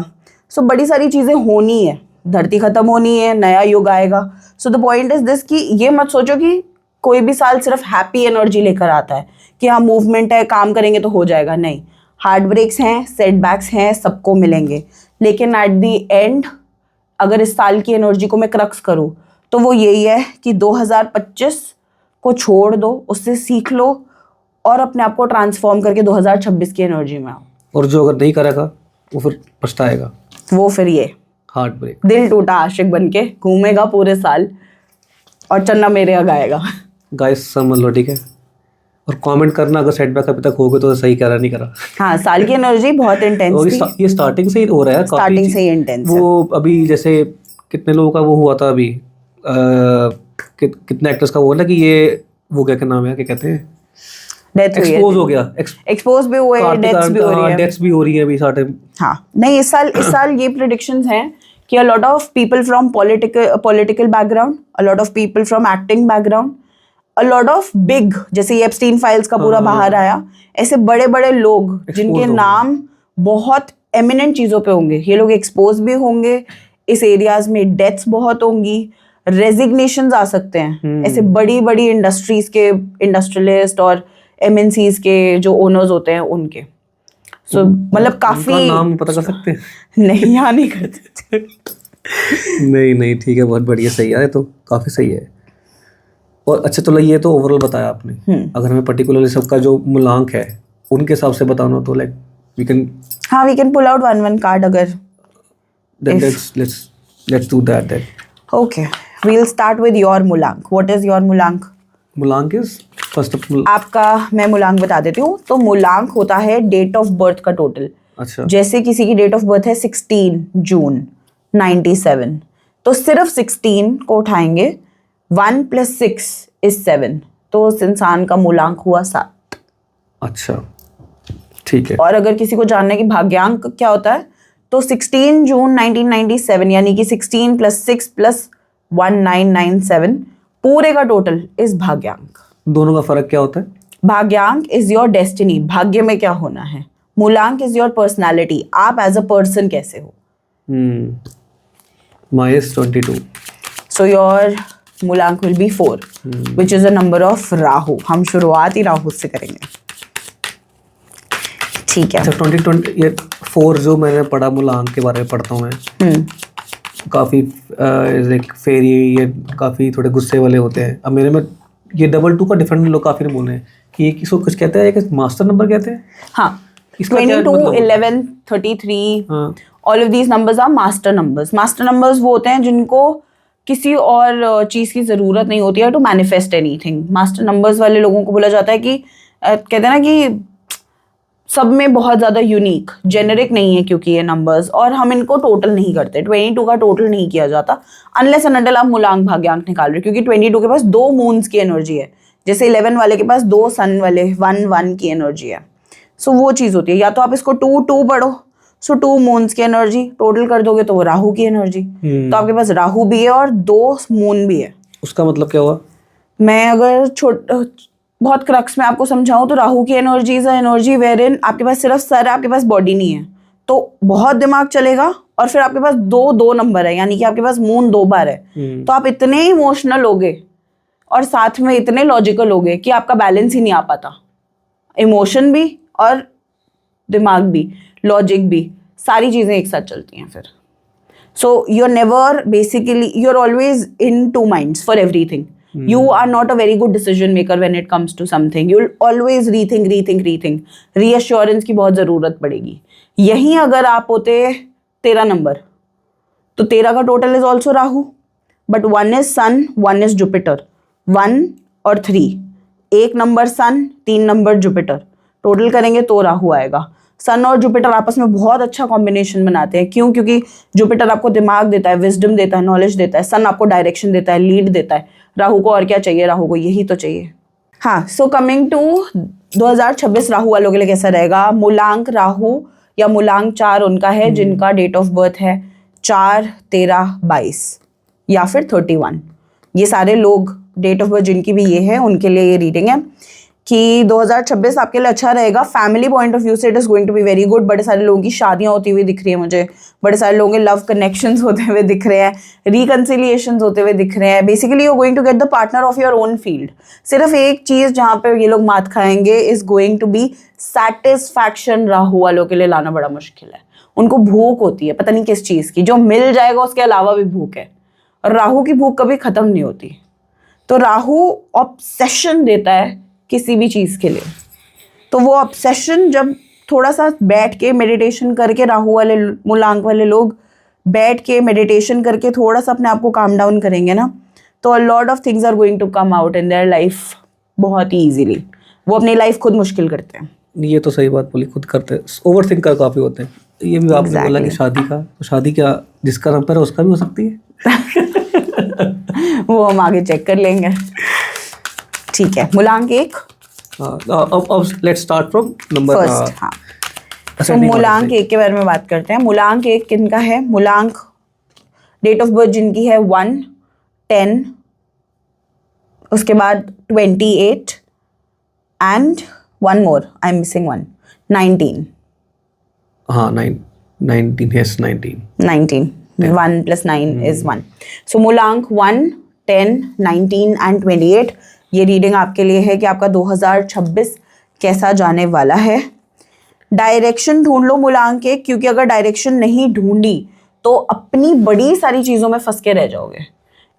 सो बड़ी सारी चीज़ें होनी है, धरती ख़त्म होनी है, नया युग आएगा। So the point is this कि ये मत सोचो कि कोई भी साल सिर्फ हैप्पी एनर्जी लेकर आता है कि हाँ मूवमेंट है, काम करेंगे तो हो जाएगा। नहीं, हार्ट ब्रेक्स हैं, सेटबैक्स हैं, सबको मिलेंगे, लेकिन एट द एंड अगर इस साल की एनर्जी को मैं क्रक्स करूँ तो वो यही है कि 2025 को छोड़ दो, उससे सीख लो और अपने आप को ट्रांसफॉर्म करके 2026 की एनर्जी में आओ। और जो अगर नहीं करेगा वो फिर पछताएगा, वो फिर ये हार्ट ब्रेक, दिल टूटा आशिक बन के घूमेगा पूरे साल और चन्ना मेरे यहाँ गाएगा। गाइस समझ लो, ठीक है। और कमेंट करना अगर सेटबैक अभी तक हो गए तो सही करा नहीं करा। हाँ, साल की एनर्जी बहुत इंटेंस थी, ये स्टार्टिंग से ही हो रहा है, स्टार्टिंग से ही इंटेंस। वो अभी जैसे कितने लोगों का वो हुआ था अभी, कितने एक्टर्स का वो ना कि ये वो क्या नाम है, क्या कहते हैं, डेथ हुई है, एक्सपोज हो गया, एक्सपोज भी हुए, डेथ्स भी हो रही है, डेथ्स भी हो रही है अभी साथ में। हाँ, नहीं इस साल ये प्रेडिक्शंस हैं कि a lot of people from political background, a lot of people from acting background, a lot of big, जैसे ये एप्स्टीन फाइल्स का पूरा बाहर आया, ऐसे बड़े बड़े लोग जिनके नाम बहुत एमिनेंट चीज़ों पे होंगे, ये लोग एक्सपोज भी होंगे, इस एरियाज में डेथ्स बहुत होंगी, रेजिग्नेशंस आ सकते हैं। ऐसे बड़ी बड़ी इंडस्ट्रीज के इंडस्ट्रियलिस्ट और एमएनसीज के जो ओनर्स होते हैं उनके। सो मतलब काफी नाम पता कर सकते हैं? नहीं, यहाँ नहीं करते। नहीं ठीक है, बहुत बढ़िया, सही है, तो काफी सही है। और अच्छा चलो, ये तो ओवरऑल बताया आपने। अगर हमें पर्टिकुलरली सबका जो मूलांक है उनके हिसाब से बताना तो like we can pull out one card अगर let's do that then. Okay, we'll start with your मूलांक. What is your मूलांक? मूलांक is first of all आपका मैं मूलांक बता देती हूँ। तो मूलांक होता है डेट ऑफ बर्थ का टोटल। अच्छा, जैसे किसी की डेट ऑफ बर्थ है 16 जून 97, तो सिर्फ 16 को उठाएंगे, 1 + 6 is 7, तो उस इंसान का मूलांक हुआ 7। अच्छा ठीक है। और अगर किसी को जानना है कि भाग्यांक क्या होता है, तो 16 जून 1997 यानी कि 16 + 6 + 1997 पूरे का टोटल इस भाग्यांक। दोनों का फर्क क्या होता है? भाग्यांक इज योर डेस्टिनी, भाग्य में क्या होना है। मूलांक इज योर पर्सनालिटी, आप एज अ पर्सन कैसे हो। माय इज 22, सो योर मूलांक will be 4 which is a number of Rahu. हम शुरुआत ही राहु से करेंगे, ठीक है। अच्छा 2020 ये 4 जो मैंने पढ़ा मूलांक के बारे में पढ़ता हूँ मैं, काफ़ी लाइक फेरी, ये काफ़ी थोड़े गुस्से वाले होते हैं। अब मेरे में ये 22 का डिफरेंट लोग काफ़ी ने बोले हैं कि ये किसको कुछ कहते हैं, एक मास्टर नंबर कहते हैं। हाँ, 22, 11, 33, all of these numbers are master numbers. Master numbers वो होते हैं जिनको किसी और चीज़ की ज़रूरत नहीं होती है to manifest anything. Master numbers वाले लोगों को बोला जाता है कि कहते हैं ना कि सब में बहुत ज़्यादा यूनिक, जेनेरिक नहीं है क्योंकि ये नंबर्स, और हम इनको टोटल नहीं करते। 22 का टोटल नहीं किया जाता अनलेस एंड अनटिल आप मूलांक भाग्यांक निकाल रहे हो, क्योंकि 22 के पास 2 मून्स की एनर्जी है, जैसे 11 वाले के पास 2 सन वाले 1 की एनर्जी है। सो वो चीज़ होती है, या तो आप इसको 2 पढ़ो सो 2 मून्स की एनर्जी टोटल कर दोगे तो वो राहु की एनर्जी। तो आपके पास राहु भी है और 2 मून भी है। उसका मतलब क्या हुआ? मैं अगर बहुत क्रक्स में आपको समझाऊं तो राहु की एनर्जी इज एनर्जी वेर इन आपके पास सिर्फ सर है, आपके पास बॉडी नहीं है, तो बहुत दिमाग चलेगा। और फिर आपके पास 2 नंबर है, यानी कि आपके पास मून 2 बार है, तो आप इतने इमोशनल होगे और साथ में इतने लॉजिकल होगे कि आपका बैलेंस ही नहीं आ पाता। इमोशन भी और दिमाग भी, लॉजिक भी, सारी चीजें एक साथ चलती हैं फिर। So you're never basically, you're always in 2 minds for everything. You are not a very good decision maker when it comes to something. You'll always rethink. Reassurance की बहुत ज़रूरत पड़ेगी। यहीं अगर आप होते 13 नंबर, तो 13 का total is also Rahu, but 1 is sun, 1 is Jupiter, 1 और 3, 1 number sun, 3 number Jupiter, total करेंगे तो राहु आएगा। सन और जुपिटर आपस में बहुत अच्छा कॉम्बिनेशन बनाते हैं। क्यों? क्योंकि जुपिटर आपको दिमाग देता है, विजडम देता है, नॉलेज देता है। सन आपको डायरेक्शन देता है, लीड देता है। राहु को और क्या चाहिए? राहु को यही तो चाहिए। हाँ, सो कमिंग टू 2026 राहु वालों के लिए कैसा रहेगा? मूलांक राहु या मूलांक 4 उनका है जिनका डेट ऑफ बर्थ है 4, 13, 22 या फिर 31। ये सारे लोग डेट ऑफ बर्थ जिनकी भी ये है उनके लिए ये रीडिंग है कि 2026 आपके लिए अच्छा रहेगा। फैमिली पॉइंट ऑफ व्यू से it is going to be very good. बड़े सारे लोगों की शादियां होती हुई दिख रही है मुझे, बड़े सारे लोगों के लव कनेक्शंस होते हुए दिख रहे हैं, रिकन्सिलिएशंस होते हुए दिख रहे हैं। Basically you are going to get the partner of your own field. सिर्फ एक चीज़ जहाँ पे ये लोग मात खाएंगे is going to be satisfaction. Rahu वालों के लिए लाना बड़ा मुश्किल है। उनको भूख होती है पता नहीं किस चीज़ की, जो मिल जाएगा उसके अलावा भी भूख है, और राहु की भूख कभी ख़त्म नहीं होती। तो राहु ऑब्सेशन देता है किसी भी चीज़ के लिए। तो वो ऑब्सेशन जब थोड़ा सा बैठ के मेडिटेशन करके, राहु वाले मूलांक वाले लोग बैठ के मेडिटेशन करके थोड़ा सा अपने आप को काम डाउन करेंगे ना, तो a lot of things are going to come out in their life बहुत ही ईजिली। वो अपनी लाइफ खुद मुश्किल करते हैं। ये तो सही बात बोली, खुद करते हैं। ओवर थिंकर काफ़ी होते हैं। ये भी आपने बोला कि शादी का, तो शादी क्या जिसका नंबर है उसका भी हो सकती है। वो हम आगे चेक कर लेंगे। ठीक है, मूलांक 1। अब let's start from number first. हाँ, तो मूलांक 1 के बारे में बात करते हैं। मूलांक 1 किनका है? मूलांक डेट ऑफ बर्थ जिनकी है 1, 10, उसके बाद 28 and 1 more, I am missing 1, 19। हाँ, 19, yes, 19। 1 + 9 is 1। सो मूलांक 1, 10, 19 एंड 28। ये रीडिंग आपके लिए है कि आपका 2026 कैसा जाने वाला है। डायरेक्शन ढूंढ लो मूलांक 1, क्योंकि अगर डायरेक्शन नहीं ढूंढी तो अपनी बड़ी सारी चीज़ों में फंस के रह जाओगे।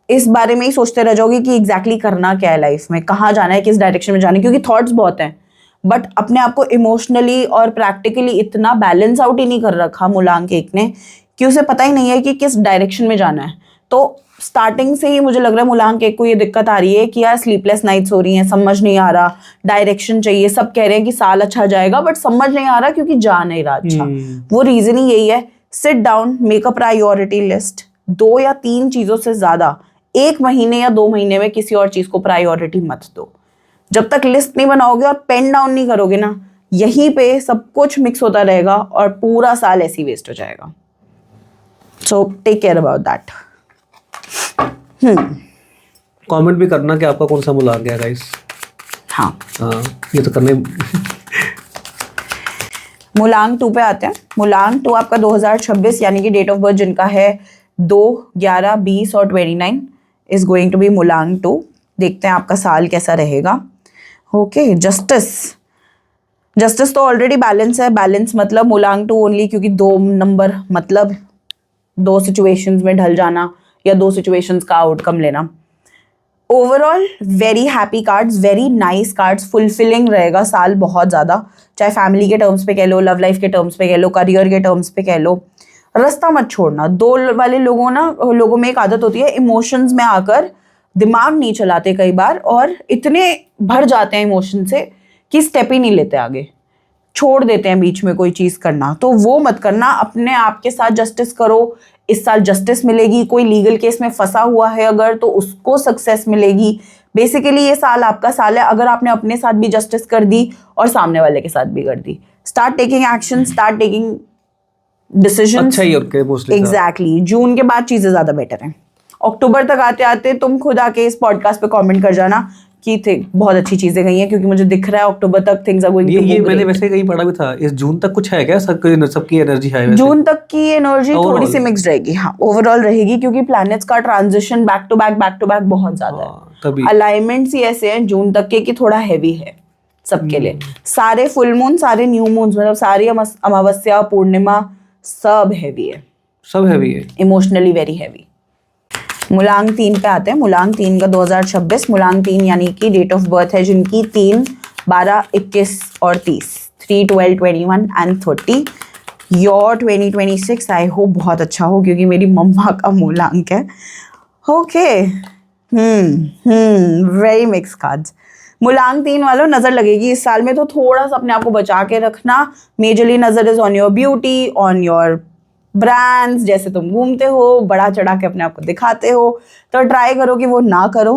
इस बारे में ही सोचते रह जाओगे कि एग्जैक्टली करना क्या है लाइफ में, कहाँ जाना है, किस डायरेक्शन में जाना है, क्योंकि थॉट्स बहुत हैं। बट अपने आप को इमोशनली और प्रैक्टिकली इतना बैलेंस आउट ही नहीं कर रखा मूलांक 1 ने कि उसे पता ही नहीं है कि किस डायरेक्शन में जाना है। तो स्टार्टिंग से ही मुझे लग रहा है मूलांक 1 को ये दिक्कत आ रही है कि यार स्लीपलेस नाइट्स हो रही हैं, समझ नहीं आ रहा, डायरेक्शन चाहिए। सब कह रहे हैं कि साल अच्छा जाएगा, बट समझ नहीं आ रहा क्योंकि जा नहीं रहा अच्छा। वो रीजन ही यही है। Sit down, make a priority list. 2 या 3 चीज़ों से ज़्यादा 1 महीने या 2 महीने में किसी और चीज़ को प्रायोरिटी मत दो। जब तक लिस्ट नहीं बनाओगे और पेन डाउन नहीं करोगे ना, यहीं पे सब कुछ मिक्स होता रहेगा और पूरा साल ऐसे ही वेस्ट हो जाएगा। So take care about that. Comment भी करना कि आपका कौन सा मूलांक है गाइस। हाँ, ये तो करने। मूलांक 2 पे आते हैं। मूलांक 2 आपका 2026 यानी कि डेट ऑफ बर्थ जिनका है 2, 11, 20 और 29 इज गोइंग टू बी मूलांक 2। देखते हैं आपका साल कैसा रहेगा। ओके, जस्टिस तो ऑलरेडी बैलेंस है। बैलेंस मतलब मूलांक 2 ओनली, क्योंकि 2 नंबर मतलब 2 सिचुएशंस में ढल जाना या 2 सिचुएशंस का आउटकम लेना। Overall very happy cards, very nice cards. Fulfilling रहेगा साल बहुत ज़्यादा, चाहे फैमिली के टर्म्स पे कह लो, लव लाइफ के टर्म्स पे कह लो, करियर के टर्म्स पे कह लो। रास्ता मत छोड़ना। 2 वाले लोगों में एक आदत होती है, इमोशंस में आकर दिमाग नहीं चलाते कई बार, और इतने भर जाते हैं इमोशन से कि स्टेप ही नहीं लेते आगे, छोड़ देते हैं बीच में कोई चीज़ करना। तो वो मत करना। अपने आप के साथ जस्टिस करो। इस साल जस्टिस मिलेगी। कोई लीगल केस में फंसा हुआ है अगर, तो उसको सक्सेस मिलेगी। बेसिकली ये साल आपका साल है अगर आपने अपने साथ भी जस्टिस कर दी और सामने वाले के साथ भी कर दी। Start taking action, start taking decision अच्छा ही उनके मोस्टली एग्जैक्टली जून के बाद चीजें ज्यादा बेटर हैं। अक्टूबर तक आते आते तुम खुद आके इस पॉडकास्ट पे कमेंट कर जाना कि थे बहुत अच्छी चीजें गई हैं, क्योंकि मुझे दिख रहा है अक्टूबर तक थिंग्स आर गोइंग ये मैंने वैसे कहीं पढ़ा भी था, इस जून तक कुछ है क्या, सबकी एनर्जी है वैसे? जून तक की एनर्जी थोड़ी Overall. सी मिक्स्ड रहेगी, हाँ ओवरऑल रहेगी, क्योंकि प्लैनेट्स का ट्रांजिशन बैक टू बैक बहुत ज्यादा हाँ, तभी। है। अलाइनमेंट्स ही ऐसे हैं जून तक के कि थोड़ा हैवी है सबके लिए। सारे फुल मून, सारे न्यू मून, मतलब सारी अमावस्या पूर्णिमा सब हैवी है, सब हैवी है। Emotionally very heavy. मुलांग 3 पे आते हैं। मुलांग 3 का 2026, मुलांग 3 यानी कि डेट ऑफ बर्थ है जिनकी 3, 12, 21 और 30, 3, 12, 21 एंड 30। योर 2026 आई होप बहुत अच्छा हो, क्योंकि मेरी मम्मा का मूलांक है। Okay, very mix cards. मुलांग 3 वालों, नजर लगेगी इस साल में, तो थोड़ा सा अपने आप को बचा के रखना। मेजरली नजर is on your beauty, on your brands, जैसे तुम घूमते हो, बड़ा चढ़ा के अपने आप को दिखाते हो, तो ट्राई करो कि वो ना करो।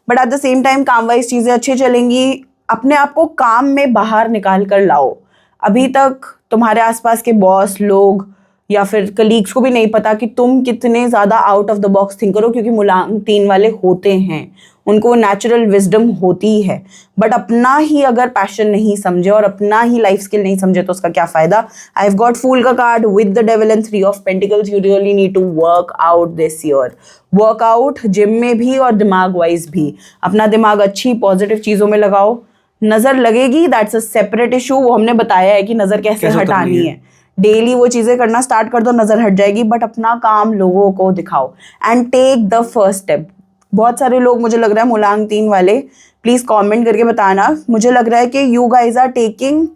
But at the same time काम वाइज चीज़ें अच्छी चलेंगी। अपने आप को काम में बाहर निकाल कर लाओ। अभी तक तुम्हारे आसपास के बॉस लोग या फिर कलीग्स को भी नहीं पता कि तुम कितने ज़्यादा out of the box think करो, क्योंकि मुलांग 3 वाले होते हैं, उनको नेचुरल विजडम होती है। बट अपना ही अगर पैशन नहीं समझे और अपना ही लाइफ स्किल नहीं समझे तो उसका क्या फ़ायदा। आई हैव गॉट फूल का card with the devil and 3 of pentacles. You really need to work out this year. Workout gym में भी और दिमाग वाइज भी। अपना दिमाग अच्छी पॉजिटिव चीज़ों में लगाओ। नज़र लगेगी, दैट्स अ सेपरेट इशू, वो हमने बताया है कि नज़र कैसे हटानी है। डेली वो चीज़ें करना स्टार्ट कर दो, नज़र हट जाएगी। बट अपना काम लोगों को दिखाओ and take the first step. बहुत सारे लोग, मुझे लग रहा है मुलांग 3 वाले, प्लीज़ कमेंट करके बताना, मुझे लग रहा है कि you guys are taking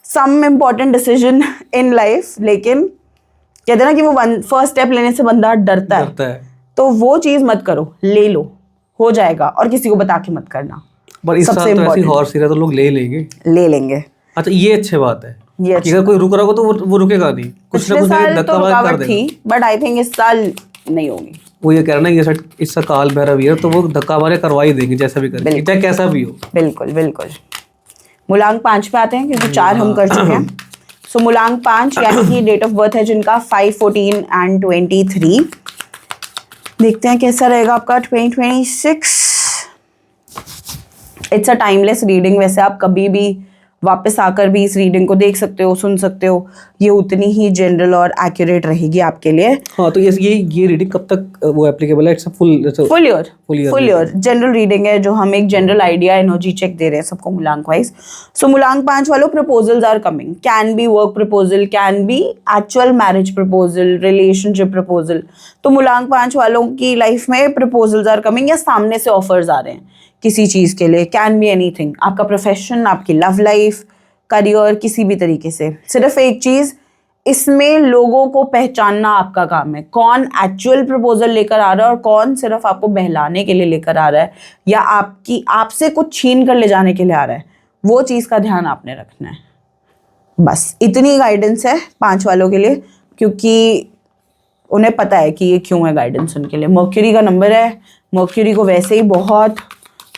some important decision in life, लेकिन कहते हैं ना कि वो फर्स्ट स्टेप लेने से बंदा डरता है, तो वो चीज़ मत करो, ले लो, हो जाएगा, और किसी को बता के मत करना। पर इस साल तो ऐसी हॉर्स है तो लोग ले लेंगे। अच्छा, ये अच्छी बात है कि अगर कोई रुक रहा हो तो वो रुकेगा नहीं, कुछ ना कुछ धक्का मार कर देगा। बट आई थिंक इस साल नहीं होगी। वो ये कह रहा है कि इस काल भैरव है तो वो धक्का मारे करवा ही देंगे, जैसा भी करेंगे, चाहे कैसा भी हो। बिल्कुल बिल्कुल। मुलांग 5 पे आते हैं, क्योंकि 4 हम कर चुके हैं। सो मुलांग 5 यानी कि डेट ऑफ बर्थ है जिनका 5, 14 एंड 23। देखते हैं कैसा रहेगा आपका 2026। It's a timeless reading. वैसे आप कभी भी वापस आकर भी इस रीडिंग को देख सकते हो, सुन सकते हो। ये उतनी ही जनरल और एक्यूरेट रहेगी आपके लिए। हाँ, तो ये रीडिंग कब तक वो एप्लीकेबल है? It's full year general reading है, जो हम एक जनरल आइडिया एनर्जी चेक दे रहे हैं सबको मुलांग वाइज। सो मुलांग 5 वालों, proposals are coming. Can be work proposal, can be actual marriage proposal, relationship proposal. तो मुलांग 5 वालों की लाइफ में प्रपोजल्स आर कमिंग, या सामने से ऑफर्स आ रहे हैं किसी चीज़ के लिए। कैन बी एनीथिंग, आपका प्रोफेशन, आपकी लव लाइफ, करियर, किसी भी तरीके से। सिर्फ एक चीज़, इसमें लोगों को पहचानना आपका काम है। कौन एक्चुअल प्रपोजल लेकर आ रहा है और कौन सिर्फ आपको बहलाने के लिए लेकर आ रहा है, या आपसे कुछ छीन कर ले जाने के लिए आ रहा है, वो चीज़ का ध्यान आपने रखना है। बस इतनी गाइडेंस है 5 वालों के लिए, क्योंकि उन्हें पता है कि ये क्यों है गाइडेंस उनके लिए। मर्क्यूरी का नंबर है, मर्क्यूरी को वैसे ही बहुत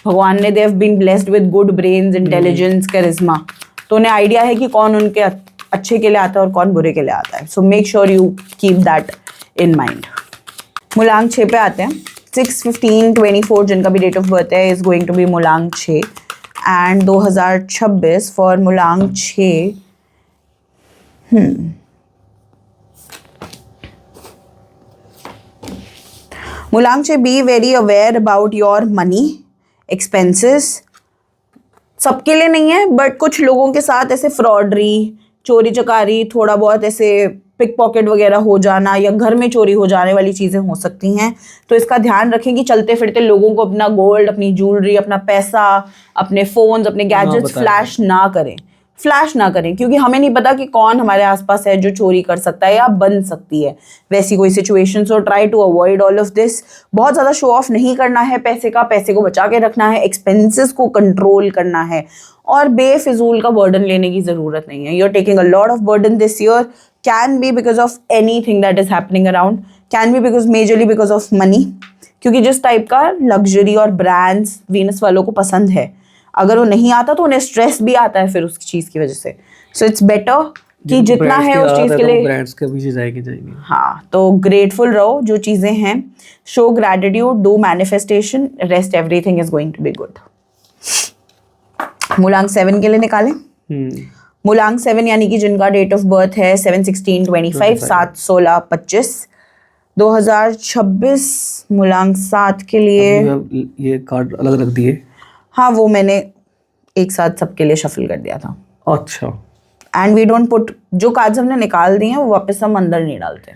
भगवान ने, they have been blessed with good brains, intelligence, करिश्मा, तो उन्हें आइडिया है कि कौन उनके अच्छे के लिए आता है और कौन बुरे के लिए आता है। So make sure you keep that in mind. मुलांग 6 पे आते हैं। 6, 15, 24 जिनका भी डेट ऑफ बर्थ है इज गोइंग टू बी मुलांग 6 एंड 2026 फॉर मुलांग 6। मुलांग 6, be very aware about your money expenses. सबके लिए नहीं है, बट कुछ लोगों के साथ ऐसे फ्रॉडरी, चोरी चकारी, थोड़ा बहुत ऐसे पिक पॉकेट वगैरह हो जाना, या घर में चोरी हो जाने वाली चीज़ें हो सकती हैं। तो इसका ध्यान रखें कि चलते फिरते लोगों को अपना गोल्ड, अपनी ज्वेलरी, अपना पैसा, अपने फ़ोन्स, अपने गैजेट्स फ्लैश ना करें, क्योंकि हमें नहीं पता कि कौन हमारे आसपास है जो चोरी कर सकता है या बन सकती है वैसी कोई situation. So try to avoid all of this. बहुत ज़्यादा शो ऑफ नहीं करना है पैसे का, पैसे को बचा के रखना है, एक्सपेंसेस को कंट्रोल करना है, और बेफिजूल का बर्डन लेने की ज़रूरत नहीं है। You are taking a lot of burden this year, can be because of anything that is happening around, can be majorly because of money, क्योंकि जिस टाइप का लग्जरी और ब्रांड्स वीनस वालों को पसंद है, अगर वो नहीं आता तो उन्हें स्ट्रेस भी आता है फिर उस चीज़ की वजह से। सो इट्स बेटर कि जितना है उस चीज के लिए, ब्रांड्स के पीछे जाएंगे। हाँ, तो ग्रेटफुल रहो जो चीजें हैं, show gratitude, do manifestation, rest everything is going to be good. मूलांक 7 के लिए निकालें। मूलांक 7 यानी कि जिनका डेट ऑफ बर्थ है 7/16/25, 7/16/25, 2026। मूलांक 7 के लिए ये कार्ड अलग रख दिए। हाँ, वो मैंने एक साथ सबके लिए शफल कर दिया था। अच्छा। एंड वी डोंट पुट, जो कार्ड्स हमने निकाल दिए हैं वो वापस हम अंदर नहीं डालते।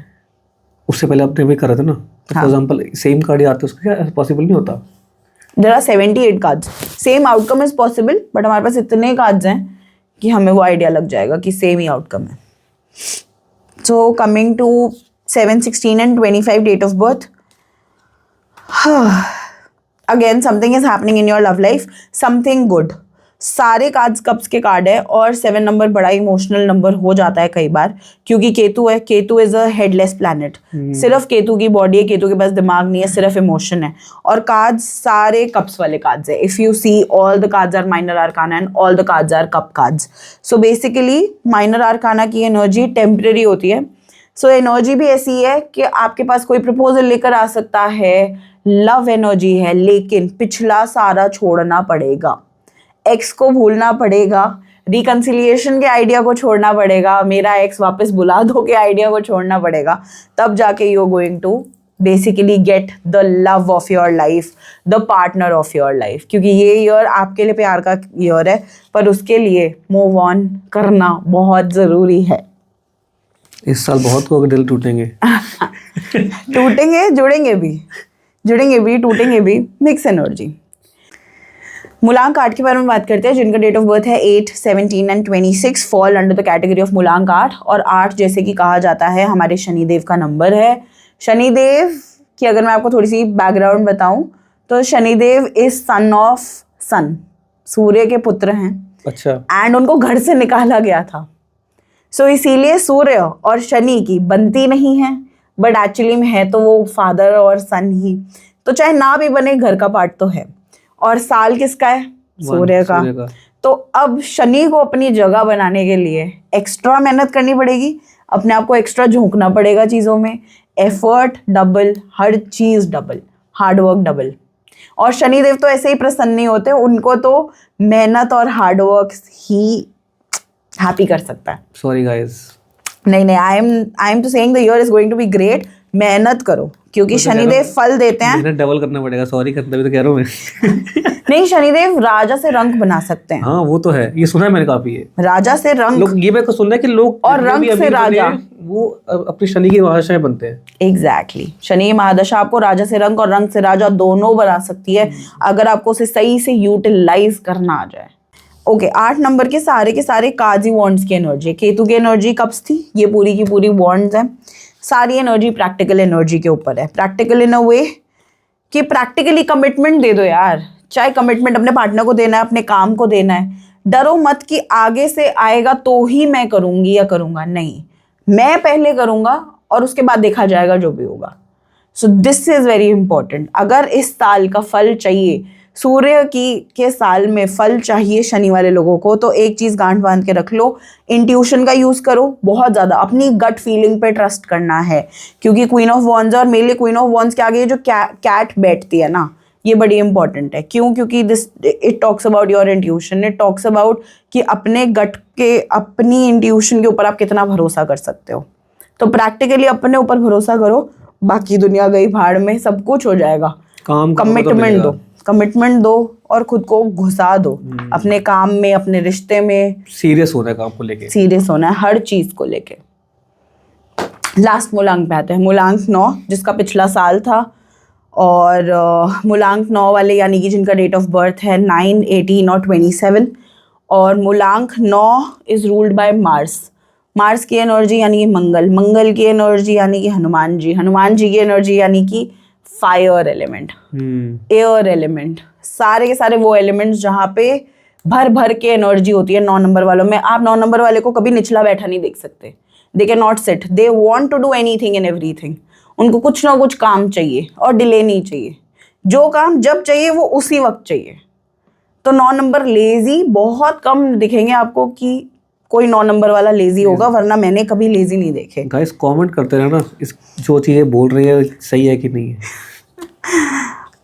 उससे पहले आपने भी करा था ना, फॉर एग्जांपल सेम कार्ड आते उसका क्या पॉसिबल नहीं होता? There are 78 cards, same outcome is possible, but हमारे पास इतने कार्ड्स हैं कि हमें वो आइडिया लग जाएगा कि सेम ही आउटकम है। So coming to 7/16/25 date of birth, again something is happening in your love life, something good. सारे कार्ड्स कप्स के कार्ड है और 7 नंबर बड़ा इमोशनल नंबर हो जाता है कई बार, क्योंकि केतु है। Ketu is a headless planet, सिर्फ केतु की बॉडी है, केतु के पास दिमाग नहीं है, सिर्फ इमोशन है। और कार्ड्स सारे कप्स वाले कार्ड्स है। If you see, all the cards are minor arcana and all the cards are cup cards. So basically minor arcana की एनर्जी टेम्परेरी होती है। सो एनर्जी भी ऐसी है कि आपके पास कोई प्रपोजल लेकर आ सकता है, लव एनर्जी है, लेकिन पिछला सारा छोड़ना पड़ेगा, एक्स को भूलना पड़ेगा, रिकंसिलिएशन के आइडिया को छोड़ना पड़ेगा, मेरा एक्स वापस बुला दो के आइडिया को छोड़ना पड़ेगा, तब जाके you are going to basically get the love of your life, the partner of your life. क्योंकि ये ईयर आपके लिए प्यार का ईयर है, पर उसके लिए मूव ऑन करना बहुत ज़रूरी है। इस साल बहुत को दिल टूटेंगे। टूटेंगे, जुड़ेंगे भी, टूटेंगे भी, मिक्स एनर्जी। मूलांक 8 के बारे में बात करते हैं, जिनका डेट ऑफ बर्थ है 8, 17 and 26, fall under the category of मूलांक 8। और 8 जैसे कि कहा जाता है हमारे शनिदेव का नंबर है। शनिदेव की अगर मैं आपको थोड़ी सी बैकग्राउंड बताऊं तो शनिदेव इज सन ऑफ सन, सूर्य के पुत्र हैं। अच्छा। एंड उनको घर से निकाला गया था। सो इसीलिए सूर्य और शनि की बनती नहीं है, बट एक्चुअली में है तो वो फादर और सन ही, तो चाहे ना भी बने घर का पार्ट तो है। और साल किसका है? सूर्य का। तो अब शनि को अपनी जगह बनाने के लिए एक्स्ट्रा मेहनत करनी पड़ेगी, अपने आप को एक्स्ट्रा झोंकना पड़ेगा चीज़ों में, एफर्ट डबल, हर चीज़ डबल, हार्डवर्क डबल। और शनिदेव तो ऐसे ही प्रसन्न नहीं होते, उनको तो मेहनत और हार्डवर्क ही हैप्पी कर सकता है। Sorry guys. नहीं, I am to saying the year is going to be great. मेहनत करो, क्योंकि शनिदेव फल देते हैं। मेहनत डबल करना पड़ेगा, सॉरी करते भी तो कह रहा हूँ मैं। नहीं, शनिदेव राजा से रंक बना सकते हैं। हाँ वो तो है, ये सुना है मैंने काफी है। राजा से रंक, लोग ये मैंने सुना है कि लोग और रंक से राजा, वो अपनी शनि की महादशाएं बनते हैं। एग्जैक्टली। शनि महादशा आपको राजा से रंक और रंक से राजा दोनों बना सकती है, अगर आपको उसे सही से यूटिलाइज करना आ जाए। ओके, 8 नंबर के सारे काजी वॉन्ड्स की एनर्जी, केतु की एनर्जी कब्स थी, ये पूरी की पूरी वॉन्ड्स हैं। सारी एनर्जी प्रैक्टिकल एनर्जी के ऊपर है। प्रैक्टिकल इन अ वे कि प्रैक्टिकली कमिटमेंट दे दो यार, चाहे कमिटमेंट अपने पार्टनर को देना है, अपने काम को देना है। डरो मत कि आगे से आएगा तो ही मैं करूँगी या करूँगा, नहीं, मैं पहले करूँगा और उसके बाद देखा जाएगा जो भी होगा। So this is very important. अगर इस साल का फल चाहिए, सूर्य के साल में फल चाहिए शनि वाले लोगों को, तो एक चीज़ गांठ बांध के रख लो, इंट्यूशन का यूज़ करो बहुत ज़्यादा, अपनी गट फीलिंग पे ट्रस्ट करना है। क्योंकि क्वीन ऑफ वॉन्ड्स और मेनली क्वीन ऑफ वॉन्ड्स के आगे जो कैट बैठती है ना, ये बड़ी इंपॉर्टेंट है। क्यों? क्योंकि this it talks about your intuition, it talks about कि अपने गट के, अपनी इंट्यूशन के ऊपर आप कितना भरोसा कर सकते हो। तो प्रैक्टिकली अपने ऊपर भरोसा करो, बाकी दुनिया गई भाड़ में, सब कुछ हो जाएगा। कमिटमेंट दो और खुद को घुसा दो अपने काम में, अपने रिश्ते में। सीरियस होना है काम को लेके, सीरियस होना है हर चीज को लेके। लास्ट मूलांक पे आते हैं, मूलांक 9 जिसका पिछला साल था। और मूलांक 9 वाले यानी कि जिनका डेट ऑफ बर्थ है 9, 18 और 27। और मूलांक 9 is ruled by Mars. Mars की एनर्जी यानी कि मंगल की एनर्जी यानी कि हनुमान जी की एनर्जी यानी कि फायर एलिमेंट, एयर एलिमेंट, सारे के सारे वो एलिमेंट्स जहाँ पे भर के एनर्जी होती है 9 नंबर वालों में। आप 9 नंबर वाले को कभी निचला बैठा नहीं देख सकते। They can not sit, they want to do anything and everything. उनको कुछ ना कुछ काम चाहिए और डिले नहीं चाहिए। जो काम जब चाहिए वो उसी वक्त चाहिए। तो 9 नंबर लेजी बहुत कम दिखेंगे आपको कि कोई 9 नंबर वाला लेजी होगा, वरना मैंने कभी लेजी नहीं देखे। गाइस कमेंट करते रहना इस जो चीज़ें बोल रही है सही है कि नहीं है।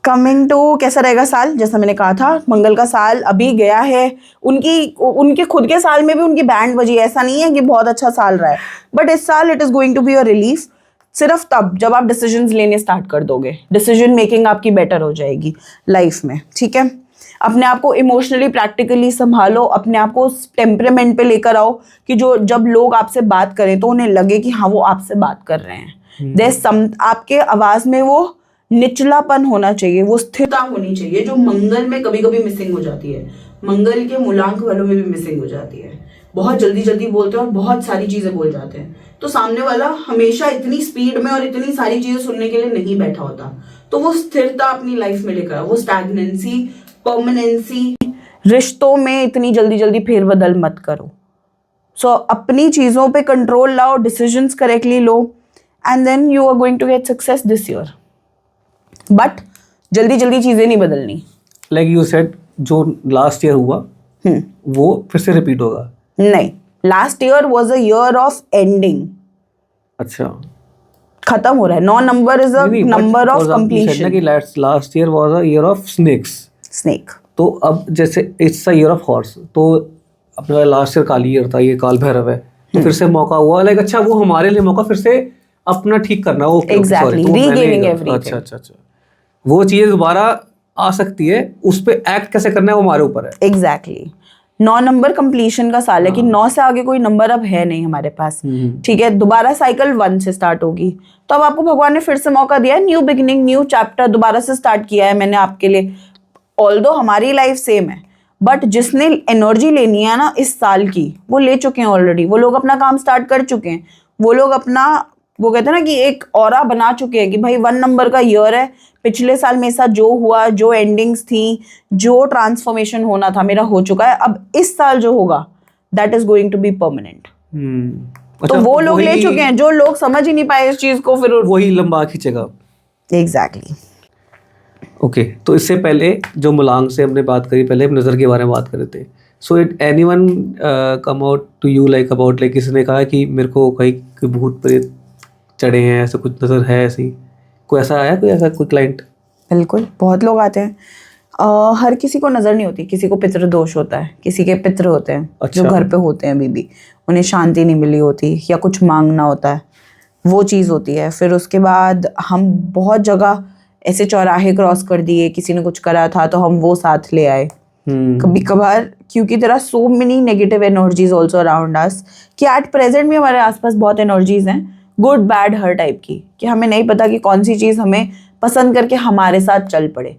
कमिंग टू कैसा रहेगा साल, जैसा मैंने कहा था मंगल का साल अभी गया है, उनके खुद के साल में भी उनकी बैंड बजी। ऐसा नहीं है कि बहुत अच्छा साल रहा है, बट इस साल it is going to be a relief सिर्फ तब जब आप डिसीजंस लेने स्टार्ट कर दोगे। डिसीजन मेकिंग आपकी बेटर हो जाएगी लाइफ में, ठीक है। अपने आप को इमोशनली प्रैक्टिकली संभालो, अपने आप को उस टेम्परामेंट पे लेकर आओ कि जो जब लोग आपसे बात करें तो उन्हें लगे कि हाँ वो आपसे बात कर रहे हैं। आपके आवाज में वो निचलापन होना चाहिए, वो स्थिरता होनी चाहिए, जो मंगल में कभी कभी मिसिंग हो जाती है, मंगल के मूलांक वालों में भी मिसिंग हो जाती है। बहुत जल्दी जल्दी बोलते हैं और बहुत सारी चीजें बोल जाते हैं, तो सामने वाला हमेशा इतनी स्पीड में और इतनी सारी चीजें सुनने के लिए नहीं बैठा होता। तो वो स्थिरता अपनी लाइफ में लेकर आओ, वो स्टैग्नेंसी, परमानेंसी, रिश्तों में इतनी जल्दी जल्दी फेरबदल मत करो। सो अपनी चीजों पे कंट्रोल लाओ, डिसीजंस करेक्टली लो, and then you are going to get success this year. But जल्दी जल्दी चीजें नहीं बदलनी। लाइक यू सेड जो लास्ट ईयर हुआ वो फिर से रिपीट होगा? नहीं, last year was a year of ending. अच्छा, खत्म हो रहा है। 9 number is a number of completion. Last year was a year of snakes. Snake. तो अब जैसे it's a year of horse, तो अपना लास्ट ईयर काली ईयर था, ये काल भैरव है, तो फिर से मौका हुआ। लाइक अच्छा वो हमारे लिए मौका फिर से अपना ठीक करना। Okay, exactly, regaining everything. अच्छा अच्छा अच्छा, वो चीज दोबारा आ सकती है, उस पे एक्ट कैसे करना है वो हमारे ऊपर है। एग्जैक्टली 9 नंबर कंप्लीशन का साल है कि 9 से आगे कोई नंबर अब है नहीं हमारे पास, ठीक है। दोबारा साइकिल 1 से स्टार्ट होगी, तो अब आपको भगवान ने फिर से मौका दिया है, न्यू बिगिनिंग, न्यू चैप्टर दोबारा से स्टार्ट किया है मैंने आपके लिए। ऑल्दो हमारी लाइफ सेम है, बट जिसने एनर्जी लेनी है ना इस साल की, वो ले चुके हैं ऑलरेडी। वो लोग अपना काम स्टार्ट कर चुके हैं, वो लोग अपना, वो कहते हैं ना कि एक ऑरा बना चुके हैं कि भाई 1 नंबर का ईयर है, पिछले साल मेरे साथ जो हुआ, जो एंडिंग्स थी, जो ट्रांसफॉर्मेशन होना था मेरा हो चुका है। अब इस साल जो होगा that is going to be permanent. तो वो लोग ले चुके हैं, जो लोग समझ ही नहीं पाए इस चीज को, फिर वही लंबा खींचेगा। एग्जैक्टली। ओके, तो इससे पहले जो मूलांक से हमने बात करी, पहले हम नज़र के बारे में बात कर रहे थे। So it anyone come out to you like about, like किसी ने कहा कि मेरे को कहीं भूत प्रेत चढ़े हैं, ऐसा कुछ नज़र है? ऐसी कोई ऐसा आया, कोई ऐसा कोई क्लाइंट? बिल्कुल, बहुत लोग आते हैं। हर किसी को नज़र नहीं होती, किसी को पितृ दोष होता है, किसी के पितृ होते हैं। अच्छा। जो घर पे होते हैं अभी भी, उन्हें शांति नहीं मिली होती या कुछ मांगना होता है, वो चीज़ होती है। फिर उसके बाद हम बहुत जगह ऐसे चौराहे क्रॉस कर दिए, किसी ने कुछ करा था तो हम वो साथ ले आए। कभी कभार, क्योंकि there are so many negative energies also around us, कि एट प्रेजेंट में हमारे आसपास बहुत एनर्जीज हैं, गुड बैड हर टाइप की, कि हमें नहीं पता कि कौन सी चीज़ हमें पसंद करके हमारे साथ चल पड़े,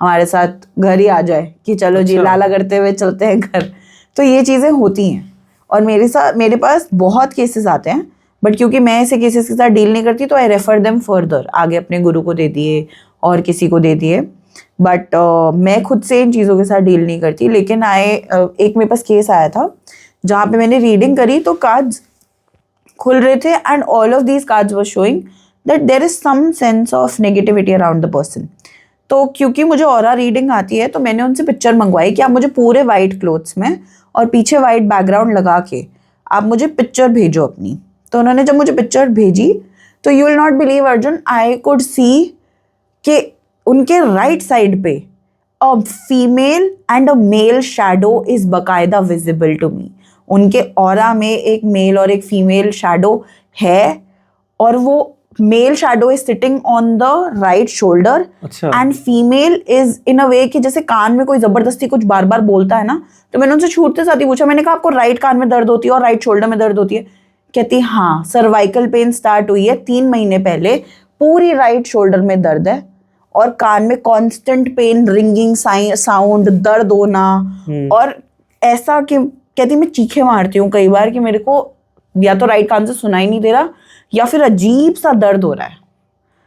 हमारे साथ घर ही आ जाए कि चलो जी लाला करते हुए चलते हैं घर। तो ये चीज़ें होती हैं, और मेरे पास बहुत केसेस आते हैं, बट क्योंकि मैं ऐसे केसेस के साथ डील नहीं करती तो आई रेफर देम फर्दर, आगे अपने गुरु को दे दिए और किसी को दे दिए। बट मैं खुद से इन चीज़ों के साथ डील नहीं करती। लेकिन एक मेरे पास केस आया था जहाँ पे मैंने रीडिंग करी तो कार्ड्स खुल रहे थे, and all of these cards were showing that there is some sense of negativity around the person. तो क्योंकि मुझे ऑरा रीडिंग आती है, तो मैंने उनसे पिक्चर मंगवाई कि आप मुझे पूरे वाइट क्लोथ्स में और पीछे वाइट बैकग्राउंड लगा के आप मुझे पिक्चर भेजो अपनी। तो उन्होंने जब मुझे पिक्चर भेजी तो you will not believe Arjun, I could see कि उनके राइट साइड पे a female and a male shadow is बकायदा विजिबल टू मी। उनके ऑरा में एक मेल और एक फीमेल शैडो है, और वो male shadow is sitting on the right shoulder, and female is in a way कि जैसे कान में कोई जबरदस्ती कुछ बार बार बोलता है ना। तो मैंने उनसे छूटते साथ ही पूछा, मैंने कहा आपको राइट कान में दर्द होती है और राइट शोल्डर में दर्द होती है? कहती हाँ, सर्वाइकल पेन स्टार्ट हुई है 3 महीने पहले, पूरी राइट शोल्डर में दर्द है और कान में कांस्टेंट पेन, रिंगिंग साउंड, दर्द होना, और ऐसा कि कहती मैं चीखे मारती हूँ कई बार कि मेरे को या तो राइट कान से सुनाई नहीं दे रहा या फिर अजीब सा दर्द हो रहा है।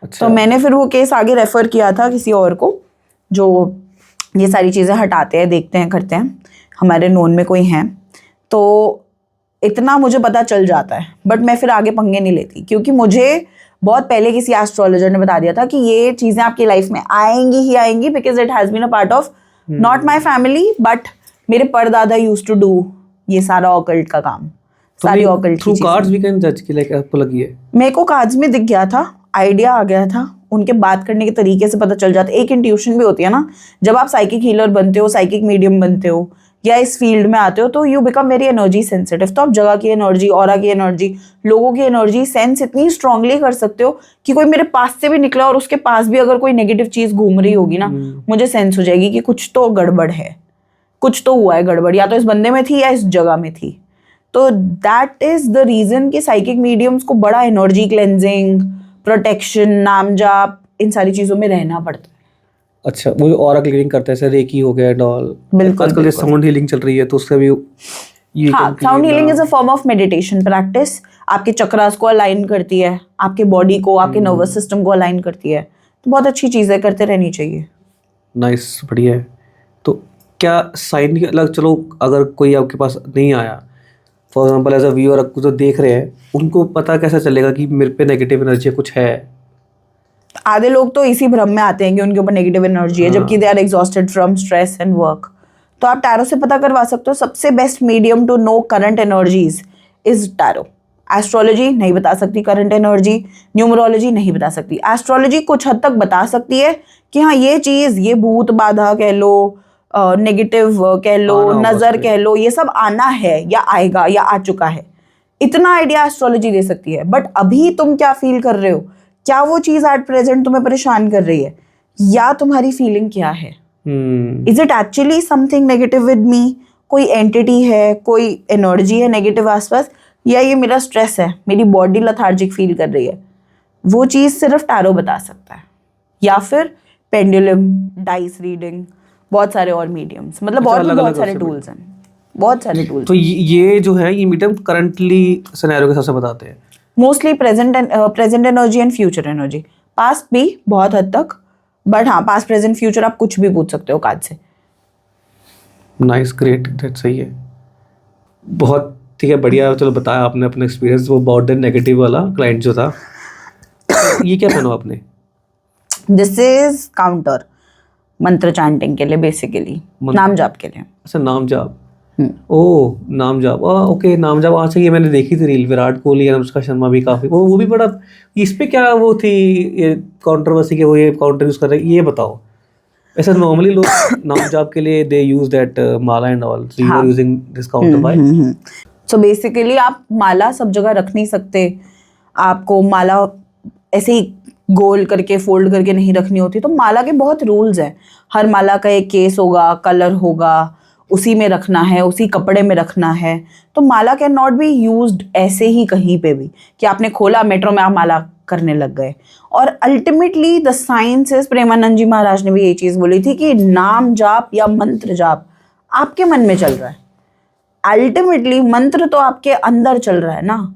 अच्छा। तो मैंने फिर वो केस आगे रेफर किया था किसी और को जो ये सारी चीज़ें हटाते हैं, देखते हैं, करते हैं, हमारे नोन में कोई हैं, तो इतना मुझे पता चल जाता है। बट मैं फिर आगे पंगे नहीं लेती, क्योंकि मुझे बहुत पहले किसी एस्ट्रोलॉजर ने बता दिया था कि ये चीज़ें आपकी लाइफ में आएंगी ही आएंगी, because it has been a part of not my family but मेरे परदादा यूज्ड टू डू ये सारा ऑकल्ट का काम, सारी ऑकल्ट की थ्रू चीजें। कार्ड्स वी कैन जज कि लाइक आपको लगी है? मेरे को कार्ड्स में दिख गया था, आइडिया आ गया था, उनके बात करने के तरीके से पता चल जाता है। एक इंट्यूशन भी होती है ना, जब आप साइकिक हीलर बनते हो, साइकिक मीडियम बनते हो या इस फील्ड में आते हो, तो you become very energy sensitive. तो आप जगह की एनर्जी, ऑरा की एनर्जी, लोगों की एनर्जी सेंस इतनी स्ट्रांगली कर सकते हो कि कोई मेरे पास से भी निकला और उसके पास भी अगर कोई नेगेटिव चीज घूम रही होगी ना, मुझे सेंस हो जाएगी कि कुछ तो गड़बड़ है, कुछ तो हुआ है गड़बड़, या तो इस बंदे में थी या इस जगह में थी। तो दैट इज द रीजन कि साइकिक मीडियम्स को बड़ा एनर्जी क्लेंजिंग, प्रोटेक्शन, नाम जाप, इन सारी चीजों में रहना पड़ता है। अच्छा, वो ऑरा क्लियरिंग करते हैं, जैसे रेकी हो गया एंड ऑल। बिल्कुल, आजकल जो साउंड हीलिंग चल रही है तो उसका भी ये हाँ, sound healing is a form of meditation practice. आपके चक्रास को अलाइन करती है, आपके बॉडी को, आपके नर्वस सिस्टम को अलाइन करती है। तो बहुत अच्छी चीज़ है, करते रहनी चाहिए। नाइस, बढ़िया है। तो क्या साइन की अलग, चलो अगर कोई आपके पास नहीं आया, for example as a viewer जो देख रहे हैं, उनको पता कैसे चलेगा कि मेरे पे नेगेटिव एनर्जी कुछ है? आधे लोग तो इसी भ्रम में आते हैं कि उनके ऊपर नेगेटिव एनर्जी है, जबकि they are exhausted from stress and work. तो आप टैरो से पता करवा सकते हो। सबसे best medium to know current energies is tarot. Astrology नहीं बता सकती करंट एनर्जी, न्यूमरोलॉजी नहीं बता सकती। एस्ट्रोलॉजी कुछ हद तक बता सकती है कि हाँ ये चीज़, ये भूत बाधा कह लो, नेगेटिव कह लो, नज़र कह लो, ये सब आना है या आएगा या आ चुका है, इतना आइडिया एस्ट्रोलॉजी दे सकती है। बट अभी तुम क्या फील कर रहे हो, क्या वो चीज़ एट प्रेजेंट तुम्हें परेशान कर रही है, या तुम्हारी फीलिंग क्या है? Is it actually something negative with me? कोई एंटिटी है, कोई एनर्जी है नेगेटिव आसपास, या ये मेरा स्ट्रेस है, मेरी बॉडी लथार्जिक फील कर रही है? वो चीज़ सिर्फ टैरो बता सकता है, या फिर पेंडुलम, डाइस रीडिंग, बहुत सारे और मीडियम्स, मतलब और भी बहुत सारे टूल्स हैं, बहुत सारे टूल्स। तो ये जो है ये मीडियम करंटली सिनेरियो के हिसाब से बताते हैं mostly present energy and future energy, past भी बहुत हद तक, बट हाँ पास्ट प्रेजेंट फ्यूचर आप कुछ भी पूछ सकते हो कार्ड से। नाइस, ग्रेट, दैट सही है, बहुत ठीक है, बढ़िया। चलो बताया आपने अपना एक्सपीरियंस, वो बहुत नेगेटिव वाला क्लाइंट जो था। ये क्या पहना आपने? दिस इज काउंटर, मंत्र चैंटिंग के लिए बेसिकली, नाम जाप के लिए। अच्छा, नाम जाप। ओह, नाम जाप, ओके, नाम जाप। अच्छा, ये मैंने देखी थी रील, विराट कोहली और अनुष्का शर्मा भी काफी, वो भी बड़ा, इस पे क्या वो थी ये कंट्रोवर्सी के, वो ये काउंटर यूज कर रहे हैं, ये बताओ। ऐसा नॉर्मली लोग नाम जाप के लिए they use that mala and all, so you are using this counter, why? So basically आप माला सब जगह रख नहीं सकते, आपको माला ऐसे ही गोल करके फोल्ड करके नहीं रखनी होती। तो माला के बहुत रूल्स हैं, हर माला का एक केस होगा, कलर होगा, उसी में रखना है, उसी कपड़े में रखना है। तो माला कैन नॉट बी यूज्ड ऐसे ही कहीं पे भी कि आपने खोला मेट्रो में आप माला करने लग गए। और ultimately the science is, Premanand ji Maharaj ने भी ये चीज़ बोली थी कि नाम जाप या मंत्र जाप आपके मन में चल रहा है, अल्टीमेटली मंत्र तो आपके अंदर चल रहा है ना,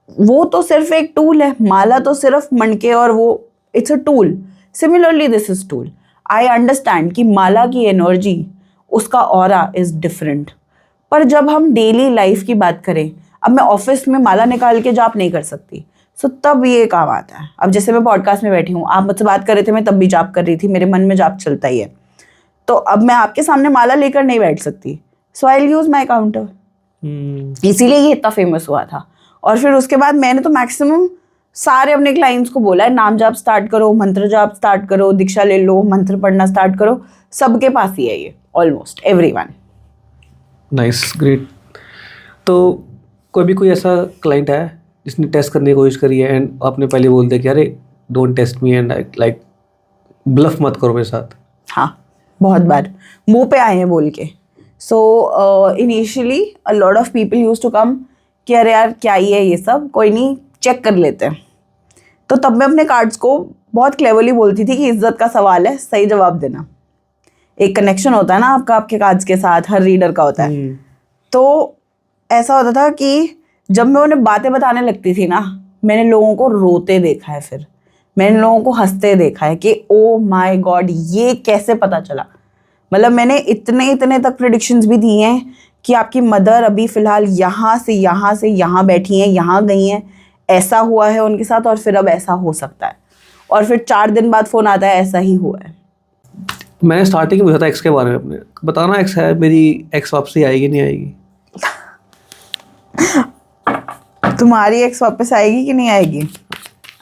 वो तो सिर्फ एक टूल है, माला तो सिर्फ मणके और वो it's a tool. Similarly this is tool. I understand कि माला की एनर्जी, उसका ऑरा इज डिफरेंट, पर जब हम डेली लाइफ की बात करें, अब मैं ऑफिस में माला निकाल के जाप नहीं कर सकती, सो तब ये काम आता है। अब जैसे मैं पॉडकास्ट में बैठी हूँ, आप मुझसे बात कर रहे थे, मैं तब भी जाप कर रही थी, मेरे मन में जाप चलता ही है, तो अब मैं आपके सामने माला लेकर नहीं बैठ सकती, so I will use my counter. इसीलिए ये इतना फेमस हुआ था। और फिर उसके बाद मैंने तो मैक्सिमम सारे अपने क्लाइंट्स को बोला है, नाम जाप स्टार्ट करो, मंत्र जाप स्टार्ट करो, दीक्षा ले लो, मंत्र पढ़ना स्टार्ट करो, सबके पास ही है ये, ऑलमोस्ट एवरीवन। Nice, great. तो कोई ऐसा क्लाइंट है जिसने टेस्ट करने की कोशिश करी है एंड आपने पहले बोल दिया कि अरे don't test me and like bluff मत करो मेरे साथ? हाँ, बहुत बार मुंह पे आए हैं बोल के। So initially a lot of people use to come कि अरे यार क्या ही है ये सब, कोई नहीं चेक कर लेते हैं। तो तब मैं अपने कार्ड्स को बहुत क्लेवरली बोलती थी कि इज्जत का सवाल है, सही जवाब देना। एक कनेक्शन होता है ना आपका आपके कार्ड्स के साथ, हर रीडर का होता है। तो ऐसा होता था कि जब मैं उन्हें बातें बताने लगती थी ना, मैंने लोगों को रोते देखा है, फिर मैंने लोगों को हंसते देखा है कि ओ माय गॉड ये कैसे पता चला। मतलब मैंने इतने तक प्रेडिक्शंस भी दी हैं कि आपकी मदर अभी फ़िलहाल यहाँ से यहाँ बैठी हैं, यहाँ गई हैं, ऐसा हुआ है उनके साथ, और फिर अब ऐसा हो सकता है, और फिर 4 दिन बाद फ़ोन आता है ऐसा ही हुआ है। मैंने स्टार्टिंग में पूछा था एक्स के बारे में अपने, बताना एक्स है मेरी, एक्स वापसी आएगी नहीं आएगी? तुम्हारी एक्स वापस आएगी कि नहीं आएगी?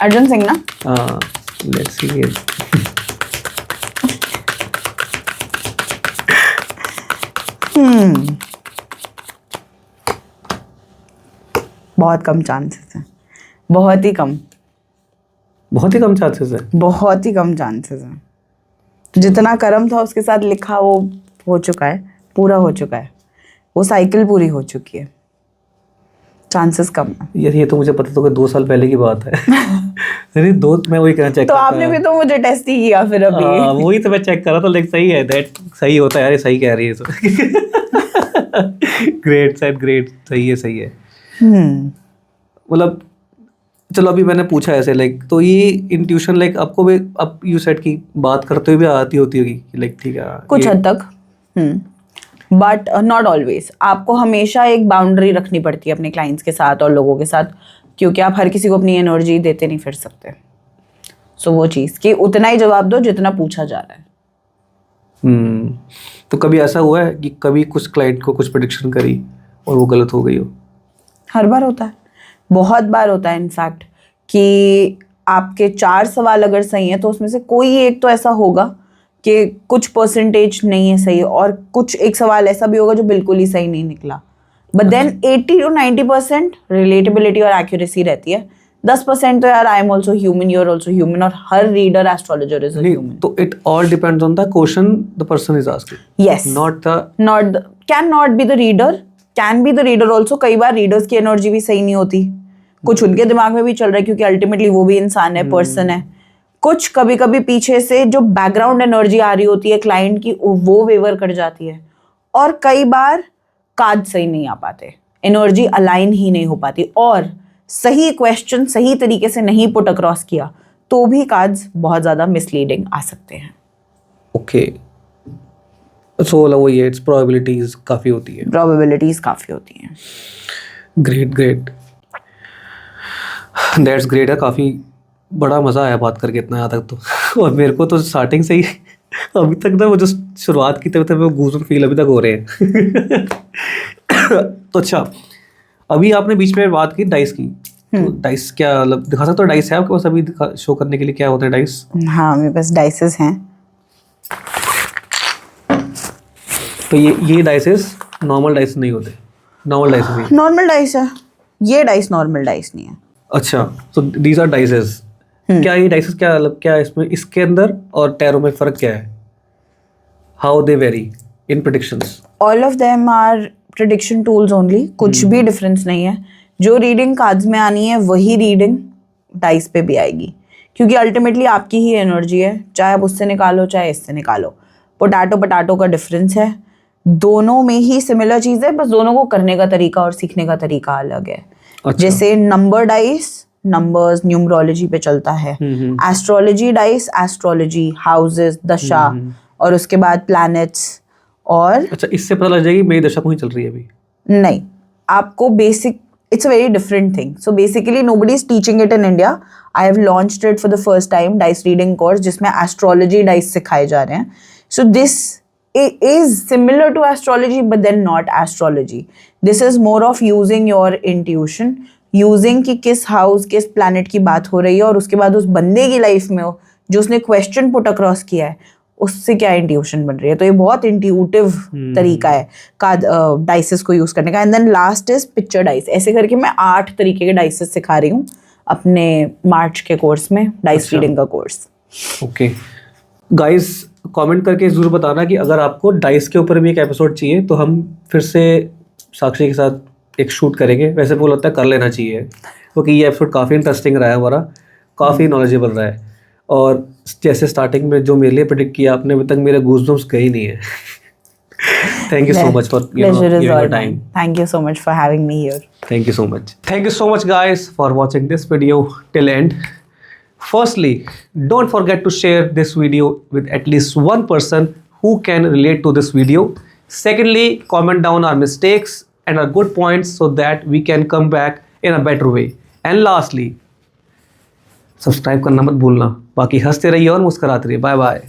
अर्जुन सिंह ना? हाँ, लेट्स सी इट। बहुत कम चांसेस हैं, बहुत ही कम, बहुत ही कम चांसेस है। बहुत ही कम चांसेस हैं। जितना कर्म था उसके साथ लिखा वो हो चुका है, पूरा हो चुका है, वो साइकिल पूरी हो चुकी है, चांसेस कम है। यार ये तो मुझे पता तो कि 2 साल पहले की बात है। अरे मैं वही कहना चेक तो आपने भी तो मुझे टेस्ट ही किया फिर अभी। वही तो मैं चेक कर रहा था, लेकिन सही है, दैट सही होता है यार, ये सही कह रही है तो। ग्रेट, शायद ग्रेट, सही है। मतलब चलो अभी मैंने पूछा ऐसे लाइक, तो ये इंट्यूशन लाइक आपको भी अब यू सेड की बात करते हुए भी आती होती होगी लाइक, ठीक है कुछ हद तक, बट नॉट ऑलवेज। आपको हमेशा एक बाउंड्री रखनी पड़ती है अपने क्लाइंट्स के साथ और लोगों के साथ, क्योंकि आप हर किसी को अपनी एनर्जी देते नहीं फिर सकते। सो वो चीज़ कि उतना ही जवाब दो जितना पूछा जा रहा है। तो कभी ऐसा हुआ है कि कभी कुछ क्लाइंट को कुछ प्रेडिक्शन करी और वो गलत हो गई हो? हर बार होता है, बहुत बार होता है इनफैक्ट, कि आपके 4 सवाल अगर सही हैं तो उसमें से कोई एक तो ऐसा होगा कि कुछ परसेंटेज नहीं है सही, और कुछ एक सवाल ऐसा भी होगा जो बिल्कुल ही सही नहीं निकला। बट देन 80 to 90% रिलेटेबिलिटी और एक्यूरेसी रहती है। 10% तो यार I am also human, you are also human, और हर reader astrologer is a human. तो it all depends on the question the person is asking. Yes, not can not be the reader, can be the reader also. कई बार readers की energy भी सही नहीं होती, कुछ उनके दिमाग में भी चल रहा है, क्योंकि अल्टीमेटली वो भी इंसान है, पर्सन है। कुछ कभी कभी पीछे से जो बैकग्राउंड एनर्जी आ रही होती है क्लाइंट की, वो वेवर कर जाती है। और कई बार कार्ड सही नहीं आ पाते, एनर्जी अलाइन ही नहीं हो पाती, और सही क्वेश्चन सही तरीके से नहीं पुट अक्रॉस किया तो भी कार्ड्स बहुत ज़्यादा मिसलीडिंग आ सकते हैं। ओके, सो वो ये इट्स प्रोबेबिलिटीज काफ़ी होती है। प्रोबेबिलिटीज काफ़ी होती हैं। ग्रेट, दैट्स ग्रेट है। काफ़ी बड़ा मज़ा आया बात करके इतना यहाँ तक तो। और मेरे को तो स्टार्टिंग से ही अभी तक ना, वो जो शुरुआत की तब तक वो गूज़बम्स फील अभी तक हो रहे हैं। तो अच्छा, अभी आपने बीच में बात की डाइस की, तो डाइस क्या मतलब दिखा सकते हो? डाइस है आपके पास अभी शो करने के लिए? क्या होता है डाइस? हाँ, मेरे पास डाइसेस हैं। तो ये डाइसेस नॉर्मल डाइस नहीं होते? नॉर्मल डाइस नहीं, नॉर्मल डाइस है ये, डाइस नॉर्मल डाइस नहीं है। अच्छा, तो दीज आर डाइसेस। क्या ये डाइसेस क्या मतलब, क्या इसमें इसके अंदर और टैरो में फ़र्क क्या है? How they vary in predictions? All of them are prediction tools only, कुछ भी डिफरेंस नहीं है। जो रीडिंग कार्ड्स में आनी है वही रीडिंग डाइस पे भी आएगी, क्योंकि अल्टीमेटली आपकी ही एनर्जी है, चाहे आप उससे निकालो चाहे इससे निकालो। पोटैटो का डिफरेंस है, दोनों में ही सिमिलर चीज़ है, बस दोनों को करने का तरीका और सीखने का तरीका अलग है। अच्छा। जैसे नंबर डाइस नंबर्स न्यूमरोलॉजी पे चलता है, एस्ट्रोलॉजी डाइस एस्ट्रोलॉजी हाउसेस दशा, और उसके बाद प्लैनेट्स। और अच्छा, इससे पता लग जाएगी मेरी दशा कौन चल रही है अभी? नहीं, आपको basic, it's a very different thing. So basically nobody is teaching it in India. I have launched it for the first time, dice reading course, जिसमें astrology dice सिखाए जा रहे हैं. So this is similar to astrology, but then not astrology. This is more of using your intuition, using कि किस house किस planet की बात हो रही है, और उसके बाद उस बंदे की life में हो जो उसने question put across किया है, उससे क्या इंट्यूशन बन रही है। तो ये बहुत इंट्यूटिव तरीका है डाइसेस को यूज करने का। And then last is picture dice. ऐसे करके मैं 8 तरीके के डाइसेस सिखा रही हूँ अपने मार्च के कोर्स में, डाइस रीडिंग का कोर्स। ओके गाइस, कमेंट करके ज़रूर बताना कि अगर आपको डाइस के ऊपर भी एक एपिसोड चाहिए तो हम फिर से साक्षी के साथ एक शूट करेंगे। वैसे मुझे लगता है कर लेना चाहिए, क्योंकि ये एपिसोड काफ़ी इंटरेस्टिंग रहा है हमारा, काफ़ी नॉलेजेबल रहा है। और जैसे स्टार्टिंग में जो मेरे लिए प्रेडिक्ट किया आपने, अभी तक मेरे गूज़बम्स गए ही नहीं है। Thank you so much for giving your time. Thank you so much for having me here. Thank you so much. Thank you so much guys for watching this video till end. Firstly, don't forget to share this video with at least one person who can relate to this video. Secondly, comment down our mistakes and our good points so that we can come back in a better way. And lastly, subscribe करना मत भूलना। बाकी हंसते रहिए और मुस्कुराते रहिए। Bye bye.